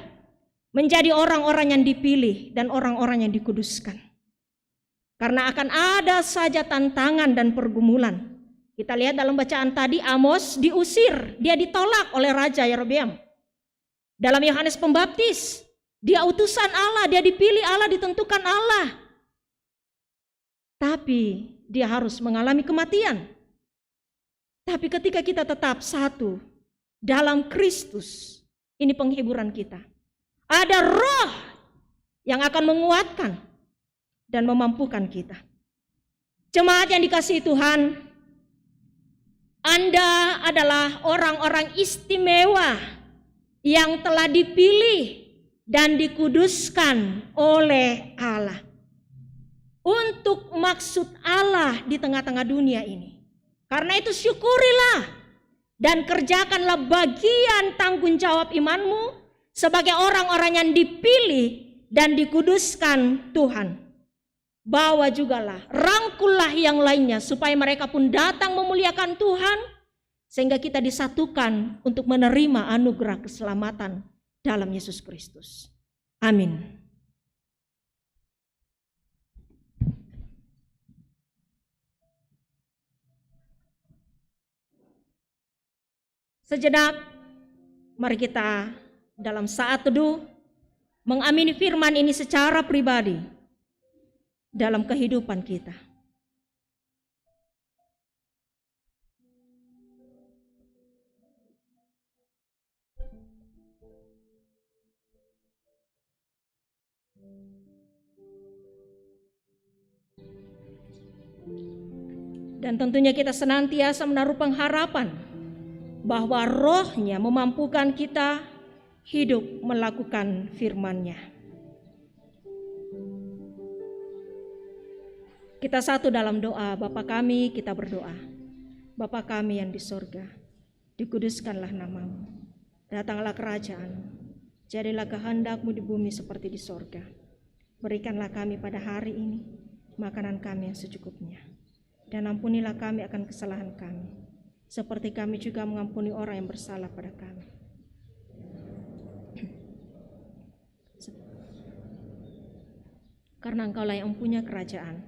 menjadi orang-orang yang dipilih dan orang-orang yang dikuduskan. Karena akan ada saja tantangan dan pergumulan. Kita lihat dalam bacaan tadi, Amos diusir, dia ditolak oleh Raja Yerobeam. Dalam Yohanes Pembaptis, dia utusan Allah, dia dipilih Allah, ditentukan Allah. Tapi dia harus mengalami kematian. Tapi ketika kita tetap satu dalam Kristus, ini penghiburan kita. Ada roh yang akan menguatkan dan memampukan kita. Jemaat yang dikasihi Tuhan, Anda adalah orang-orang istimewa yang telah dipilih dan dikuduskan oleh Allah untuk maksud Allah di tengah-tengah dunia ini. Karena itu syukurilah dan kerjakanlah bagian tanggung jawab imanmu sebagai orang-orang yang dipilih dan dikuduskan Tuhan. Bawa jugalah, rangkullah yang lainnya supaya mereka pun datang memuliakan Tuhan, sehingga kita disatukan untuk menerima anugerah keselamatan dalam Yesus Kristus. Amin. Sejenak, mari kita dalam saat teduh mengamini firman ini secara pribadi dalam kehidupan kita. Dan tentunya kita senantiasa menaruh pengharapan bahwa Roh-Nya memampukan kita hidup melakukan firman-Nya. Kita satu dalam doa. Bapa kami, kita berdoa. Bapa kami yang di sorga, dikuduskanlah nama-Mu. Datanglah kerajaan-Mu. Jadilah kehendak-Mu di bumi seperti di sorga. Berikanlah kami pada hari ini makanan kami yang secukupnya. Dan ampunilah kami akan kesalahan kami, seperti kami juga mengampuni orang yang bersalah pada kami. Karena Engkaulah yang punya kerajaan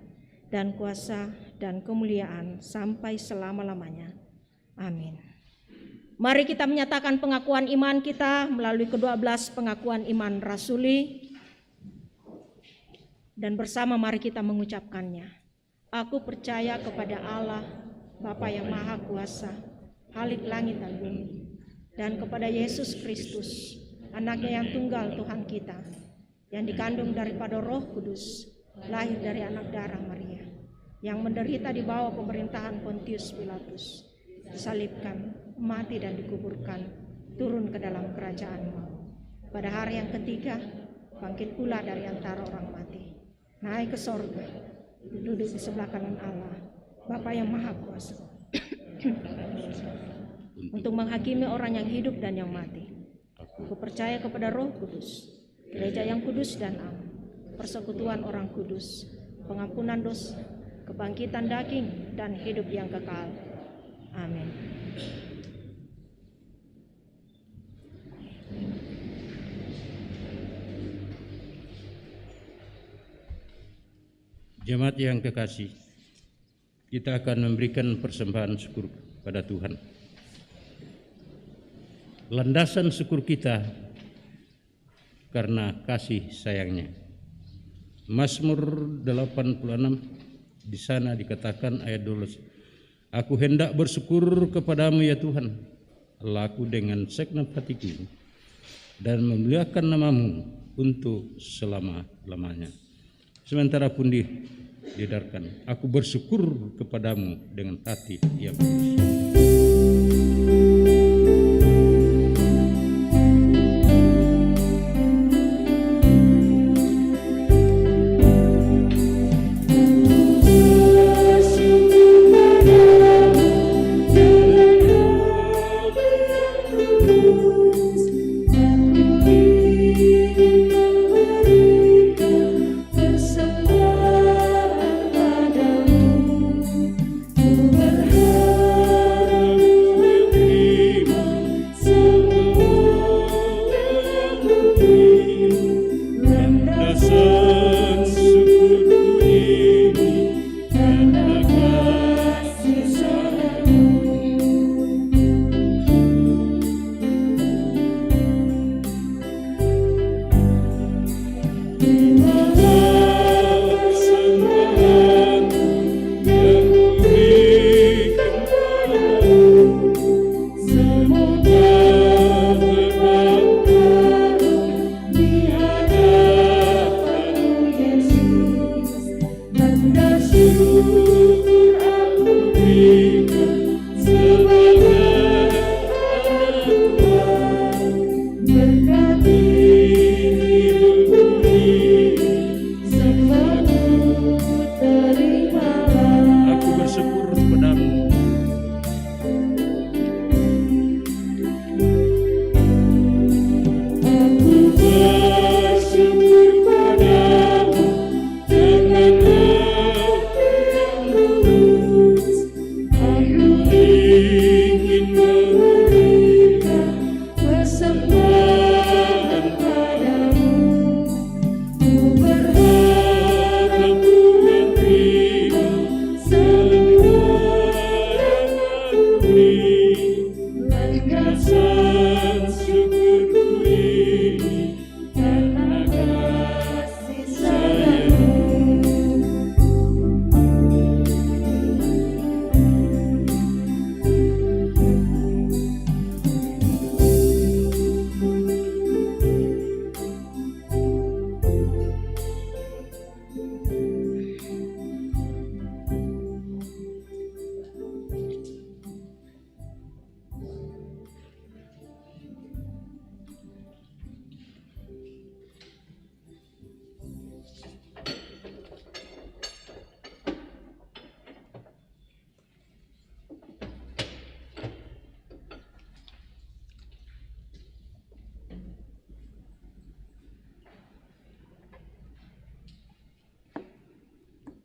dan kuasa dan kemuliaan sampai selama-lamanya. Amin. Mari kita menyatakan pengakuan iman kita melalui ke-12 pengakuan iman rasuli. Dan bersama mari kita mengucapkannya. Aku percaya kepada Allah, Bapa yang Maha Kuasa, Khalik langit dan bumi, dan kepada Yesus Kristus, Anaknya yang tunggal Tuhan kita, yang dikandung daripada Roh Kudus, lahir dari anak darah Maria, yang menderita di bawah pemerintahan Pontius Pilatus, disalibkan, mati dan dikuburkan, turun ke dalam kerajaan-Mu. Pada hari yang ketiga, bangkit pula dari antara orang mati. naik ke sorga, duduk di sebelah kanan Allah, Bapa yang Maha Kuasa, untuk menghakimi orang yang hidup dan yang mati. Aku percaya kepada Roh Kudus, gereja yang kudus dan aman, persekutuan orang kudus, pengampunan dosa, kebangkitan daging, dan hidup yang kekal. Amin. Jemaat yang kekasih, kita akan memberikan persembahan syukur pada Tuhan. Landasan syukur kita karena kasih sayangnya. Mazmur 86 di sana dikatakan ayat 12. Aku hendak bersyukur kepadamu ya Tuhan, Allahku dengan segenap hatiku, dan memuliakan namamu untuk selama-lamanya. Sementara pundi diedarkan, aku bersyukur kepadamu dengan hati yang tulus.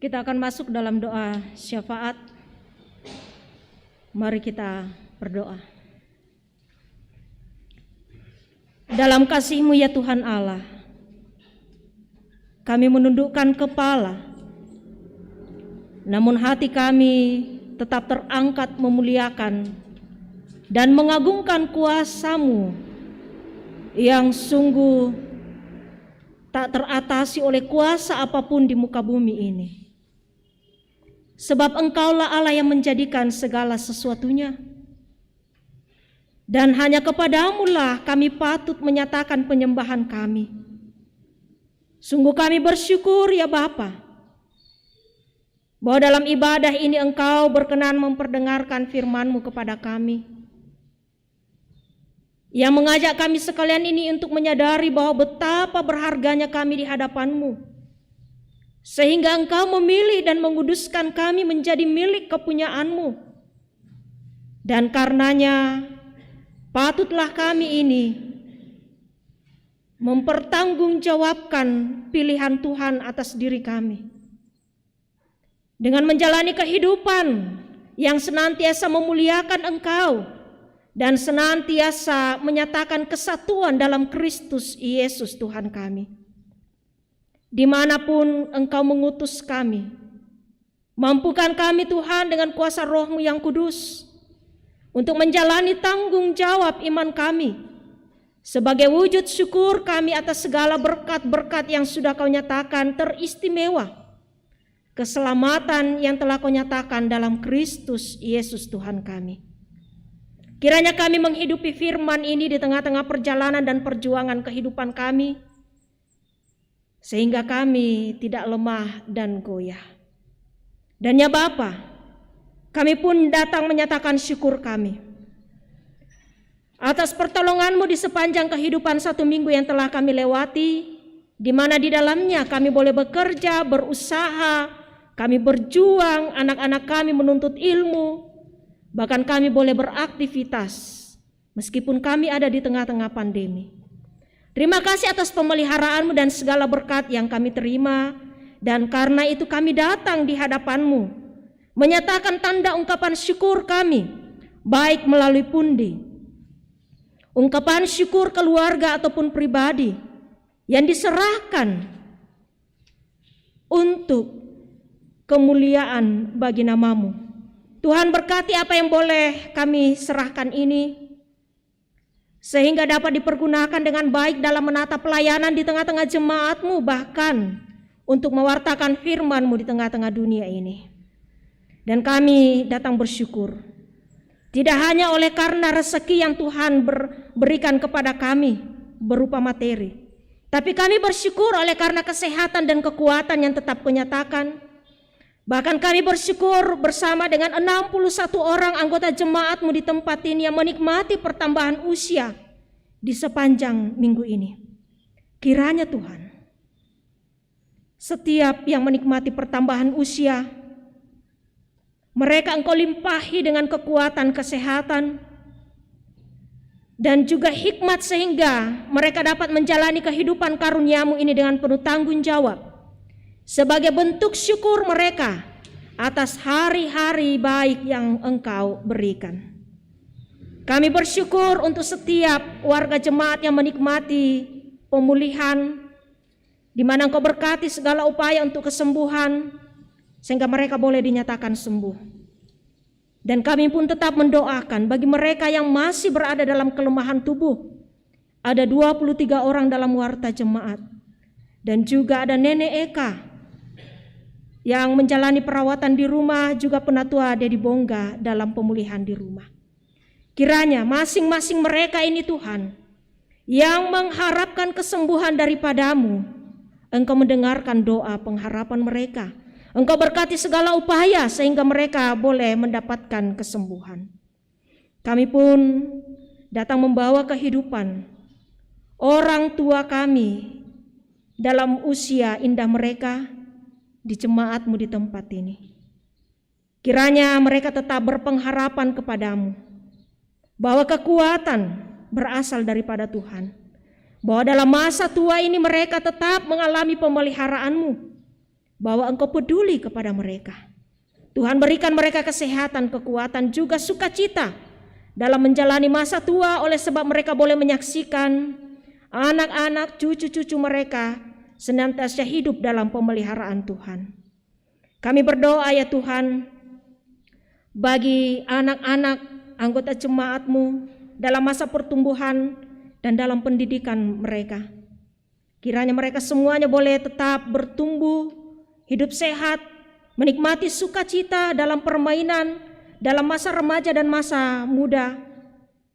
Kita akan masuk dalam doa syafaat. Mari kita berdoa. Dalam kasih-Mu ya Tuhan Allah, kami menundukkan kepala, namun hati kami tetap terangkat memuliakan dan mengagungkan kuasa-Mu yang sungguh tak teratasi oleh kuasa apapun di muka bumi ini. Sebab Engkaulah Allah yang menjadikan segala sesuatunya. Dan hanya kepadamu-lah kami patut menyatakan penyembahan kami. Sungguh kami bersyukur ya Bapa, bahwa dalam ibadah ini Engkau berkenan memperdengarkan firman-Mu kepada kami, yang mengajak kami sekalian ini untuk menyadari bahwa betapa berharganya kami di hadapan-Mu, sehingga Engkau memilih dan menguduskan kami menjadi milik kepunyaan-Mu. Dan karenanya patutlah kami ini mempertanggungjawabkan pilihan Tuhan atas diri kami, dengan menjalani kehidupan yang senantiasa memuliakan Engkau dan senantiasa menyatakan kesatuan dalam Kristus Yesus Tuhan kami. Dimanapun Engkau mengutus kami, mampukan kami Tuhan dengan kuasa Roh-Mu yang kudus untuk menjalani tanggung jawab iman kami. Sebagai wujud syukur kami atas segala berkat-berkat yang sudah Kau nyatakan teristimewa, keselamatan yang telah Kau nyatakan dalam Kristus Yesus Tuhan kami. Kiranya kami menghidupi firman ini di tengah-tengah perjalanan dan perjuangan kehidupan kami, sehingga kami tidak lemah dan goyah. Dan ya Bapa, kami pun datang menyatakan syukur kami atas pertolongan-Mu di sepanjang kehidupan 1 minggu yang telah kami lewati, di mana di dalamnya kami boleh bekerja, berusaha, kami berjuang, anak-anak kami menuntut ilmu, bahkan kami boleh beraktivitas meskipun kami ada di tengah-tengah pandemi. Terima kasih atas pemeliharaan-Mu dan segala berkat yang kami terima, dan karena itu kami datang di hadapan-Mu, menyatakan tanda ungkapan syukur kami, baik melalui pundi, ungkapan syukur keluarga ataupun pribadi, yang diserahkan untuk kemuliaan bagi nama-Mu. Tuhan berkati apa yang boleh kami serahkan ini, sehingga dapat dipergunakan dengan baik dalam menata pelayanan di tengah-tengah jemaat-Mu, bahkan untuk mewartakan firman-Mu di tengah-tengah dunia ini. Dan kami datang bersyukur, tidak hanya oleh karena rezeki yang Tuhan berikan kepada kami berupa materi, tapi kami bersyukur oleh karena kesehatan dan kekuatan yang tetap Kau nyatakan. Bahkan kami bersyukur bersama dengan 61 orang anggota jemaat-Mu di tempat ini yang menikmati pertambahan usia di sepanjang minggu ini. Kiranya Tuhan, setiap yang menikmati pertambahan usia, mereka Engkau limpahi dengan kekuatan kesehatan dan juga hikmat, sehingga mereka dapat menjalani kehidupan karunia-Mu ini dengan penuh tanggung jawab, sebagai bentuk syukur mereka atas hari-hari baik yang Engkau berikan. Kami bersyukur untuk setiap warga jemaat yang menikmati pemulihan, di mana Engkau berkati segala upaya untuk kesembuhan, sehingga mereka boleh dinyatakan sembuh. Dan kami pun tetap mendoakan bagi mereka yang masih berada dalam kelemahan tubuh. Ada 23 orang dalam warta jemaat, dan juga ada Nenek Eka yang menjalani perawatan di rumah, juga Penatua Dedi Bongga dalam pemulihan di rumah. Kiranya masing-masing mereka ini Tuhan, yang mengharapkan kesembuhan daripada-Mu, Engkau mendengarkan doa pengharapan mereka. Engkau berkati segala upaya sehingga mereka boleh mendapatkan kesembuhan. Kami pun datang membawa kehidupan orang tua kami dalam usia indah mereka di jemaat-Mu di tempat ini. Kiranya mereka tetap berpengharapan kepada-Mu, bahwa kekuatan berasal daripada Tuhan, bahwa dalam masa tua ini mereka tetap mengalami pemeliharaan-Mu, bahwa Engkau peduli kepada mereka. Tuhan, berikan mereka kesehatan, kekuatan, juga sukacita dalam menjalani masa tua, oleh sebab mereka boleh menyaksikan anak-anak, cucu-cucu mereka senantiasa hidup dalam pemeliharaan Tuhan. Kami berdoa ya Tuhan, bagi anak-anak anggota jemaat-Mu dalam masa pertumbuhan dan dalam pendidikan mereka. Kiranya mereka semuanya boleh tetap bertumbuh, hidup sehat, menikmati sukacita dalam permainan, dalam masa remaja dan masa muda,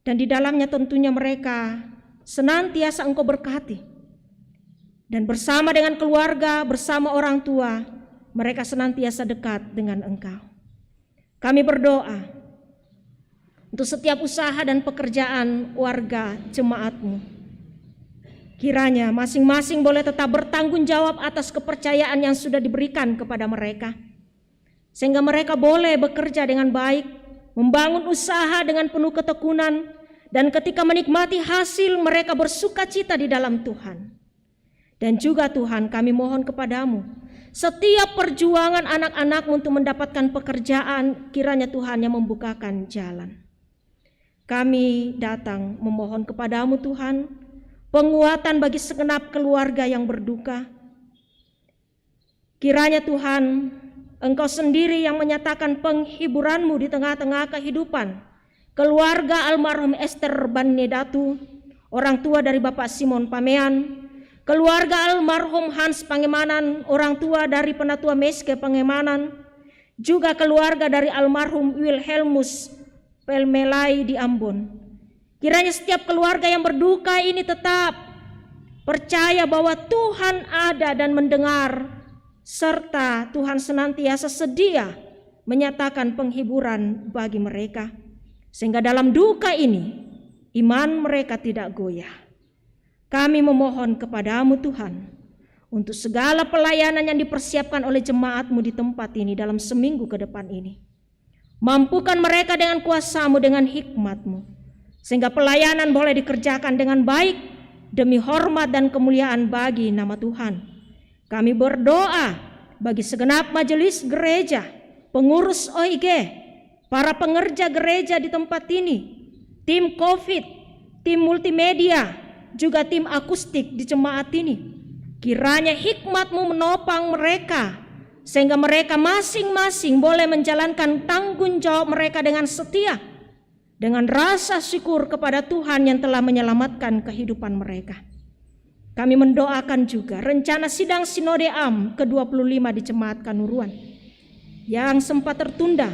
dan di dalamnya tentunya mereka senantiasa Engkau berkati. Dan bersama dengan keluarga, bersama orang tua, mereka senantiasa dekat dengan Engkau. Kami berdoa untuk setiap usaha dan pekerjaan warga jemaat-Mu. Kiranya masing-masing boleh tetap bertanggung jawab atas kepercayaan yang sudah diberikan kepada mereka, sehingga mereka boleh bekerja dengan baik, membangun usaha dengan penuh ketekunan, dan ketika menikmati hasil mereka bersukacita di dalam Tuhan. Dan juga Tuhan, kami mohon kepadamu, setiap perjuangan anak-anak untuk mendapatkan pekerjaan, kiranya Tuhan yang membukakan jalan. Kami datang memohon kepadamu Tuhan, penguatan bagi segenap keluarga yang berduka. Kiranya Tuhan, Engkau sendiri yang menyatakan penghiburan-Mu di tengah-tengah kehidupan keluarga almarhum Esther Banedatu, orang tua dari Bapak Simon Pamean, keluarga almarhum Hans Pangemanan, orang tua dari Penatua Meske Pangemanan, juga keluarga dari almarhum Wilhelmus Pelmelai di Ambon. Kiranya setiap keluarga yang berduka ini tetap percaya bahwa Tuhan ada dan mendengar, serta Tuhan senantiasa sedia menyatakan penghiburan bagi mereka, sehingga dalam duka ini iman mereka tidak goyah. Kami memohon kepadamu Tuhan, untuk segala pelayanan yang dipersiapkan oleh jemaat-Mu di tempat ini dalam seminggu ke depan ini. Mampukan mereka dengan kuasa-Mu, dengan hikmat-Mu, sehingga pelayanan boleh dikerjakan dengan baik demi hormat dan kemuliaan bagi nama Tuhan. Kami berdoa bagi segenap majelis gereja, pengurus OIG, para pengerja gereja di tempat ini, tim COVID, tim multimedia, juga tim akustik di jemaat ini. Kiranya hikmat-Mu menopang mereka, sehingga mereka masing-masing boleh menjalankan tanggung jawab mereka dengan setia, dengan rasa syukur kepada Tuhan yang telah menyelamatkan kehidupan mereka. Kami mendoakan juga rencana sidang Sinode Am ke-25 di Jemaat Kanuruan yang sempat tertunda,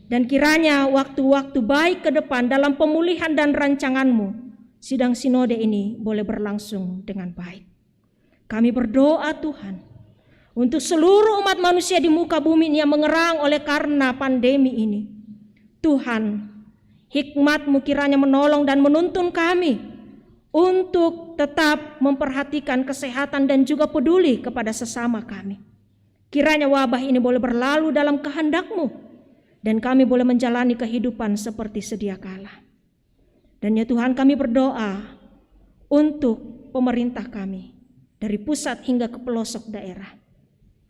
dan kiranya waktu-waktu baik ke depan dalam pemulihan dan rancangan-Mu, sidang sinode ini boleh berlangsung dengan baik. Kami berdoa Tuhan, untuk seluruh umat manusia di muka bumi yang mengerang oleh karena pandemi ini. Tuhan, hikmat-Mu kiranya menolong dan menuntun kami untuk tetap memperhatikan kesehatan dan juga peduli kepada sesama kami. Kiranya wabah ini boleh berlalu dalam kehendak-Mu, dan kami boleh menjalani kehidupan seperti sedia kala. Dan ya Tuhan, kami berdoa untuk pemerintah kami, dari pusat hingga ke pelosok daerah.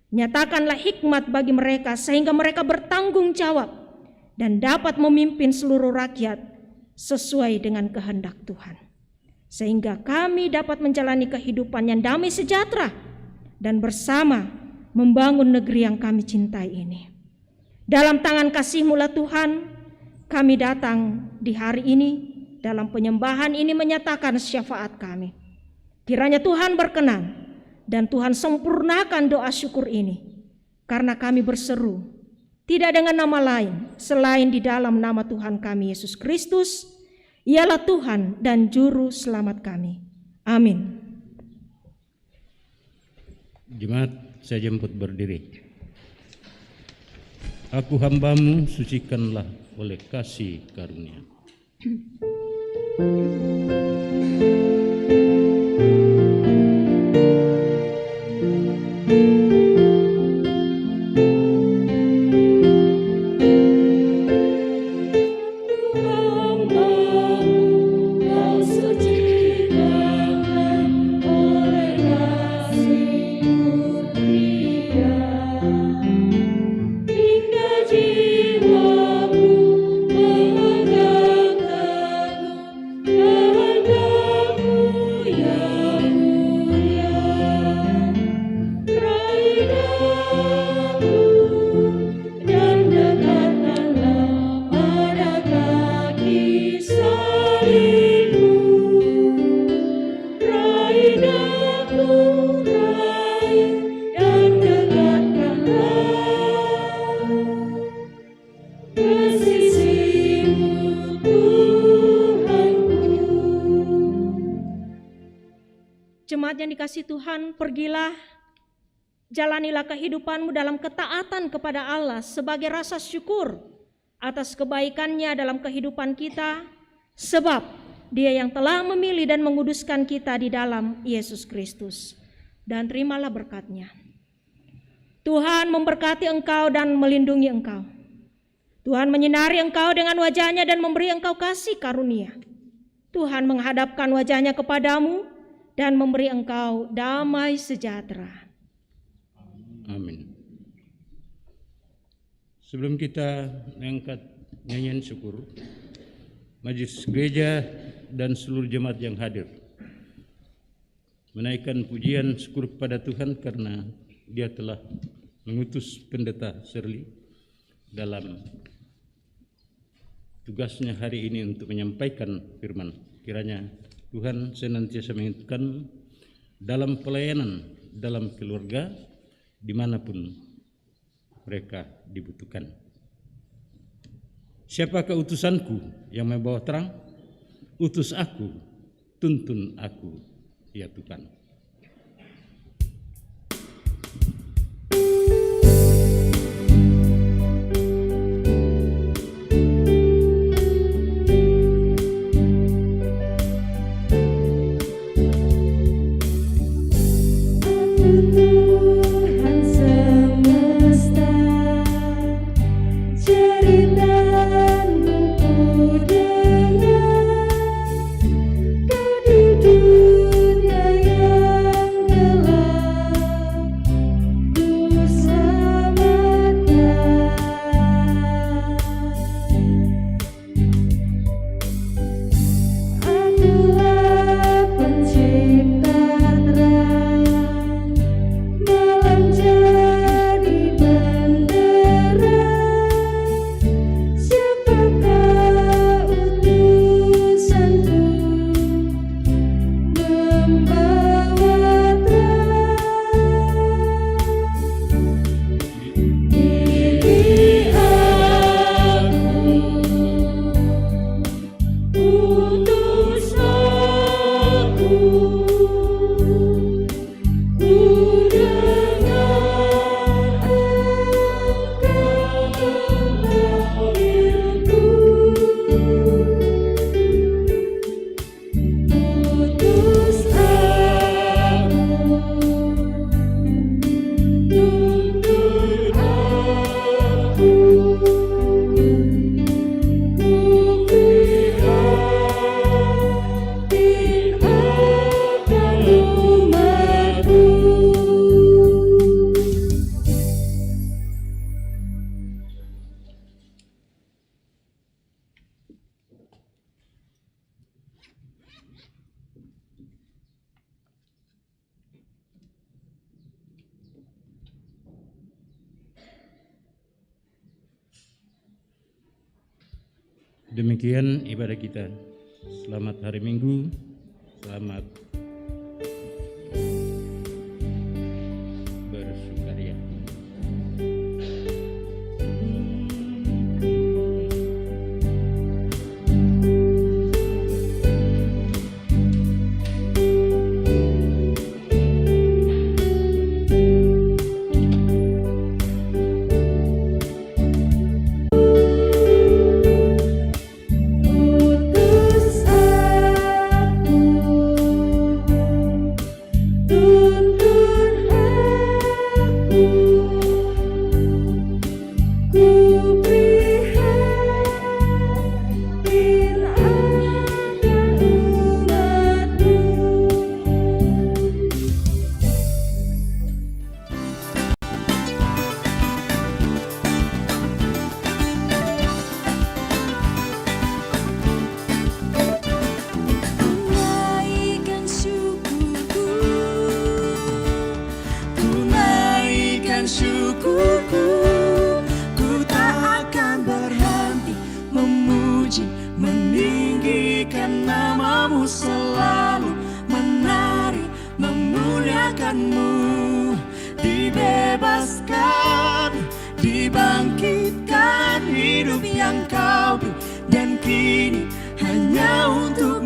Nyatakanlah hikmat bagi mereka, sehingga mereka bertanggung jawab dan dapat memimpin seluruh rakyat sesuai dengan kehendak Tuhan, sehingga kami dapat menjalani kehidupan yang damai sejahtera dan bersama membangun negeri yang kami cintai ini. Dalam tangan kasih-Mu lah Tuhan, kami datang di hari ini, dalam penyembahan ini menyatakan syafaat kami. Kiranya Tuhan berkenan dan Tuhan sempurnakan doa syukur ini, karena kami berseru tidak dengan nama lain selain di dalam nama Tuhan kami Yesus Kristus, ialah Tuhan dan Juru Selamat kami. Amin. Jemaat, saya jemput berdiri. Aku hamba-Mu, sucikanlah oleh kasih karunia. Jemaat yang dikasihi Tuhan, pergilah, jalanilah kehidupanmu dalam ketaatan kepada Allah sebagai rasa syukur atas kebaikan-Nya dalam kehidupan kita, sebab Dia yang telah memilih dan menguduskan kita di dalam Yesus Kristus. Dan terimalah berkat-Nya. Tuhan memberkati engkau dan melindungi engkau. Tuhan menyinari engkau dengan wajah-Nya dan memberi engkau kasih karunia. Tuhan menghadapkan wajah-Nya kepadamu dan memberi engkau damai sejahtera. Amin. Sebelum kita mengangkat nyanyian syukur, Majelis Gereja dan seluruh jemaat yang hadir menaikkan pujian syukur kepada Tuhan karena Dia telah mengutus Pendeta Shirley dalam tugasnya hari ini untuk menyampaikan firman. Kiranya Tuhan senantiasa mengingatkan dalam pelayanan, dalam keluarga, dimanapun mereka dibutuhkan. Siapakah utusanku yang membawa terang? Utus aku, tuntun aku, ya Tuhan. Tuhan semesta, ceritamu ku dengar, kau di dunia yang gelap, ku selamatkan. Akulah pencipta terang, malam jadi benderang. Siapakah utusanku membawa terang? Ini aku, utus aku. Ku dengar engkau memanggilku, utus aku, tuntun aku, ku prihatin akan umatku. Demikian ibadah kita. Selamat hari Minggu, selamat bersukaria. Utus aku, tuntun aku, ku prihatin akan umatmu. Tunaikan syukurku, tunaikan syukurku. Ku tak akan berhenti memuji, meninggikan namamu, selalu menari, memuliakanmu. Dibebaskan, dibangkitkan hidup yang kau beri, dan kini hanya untuk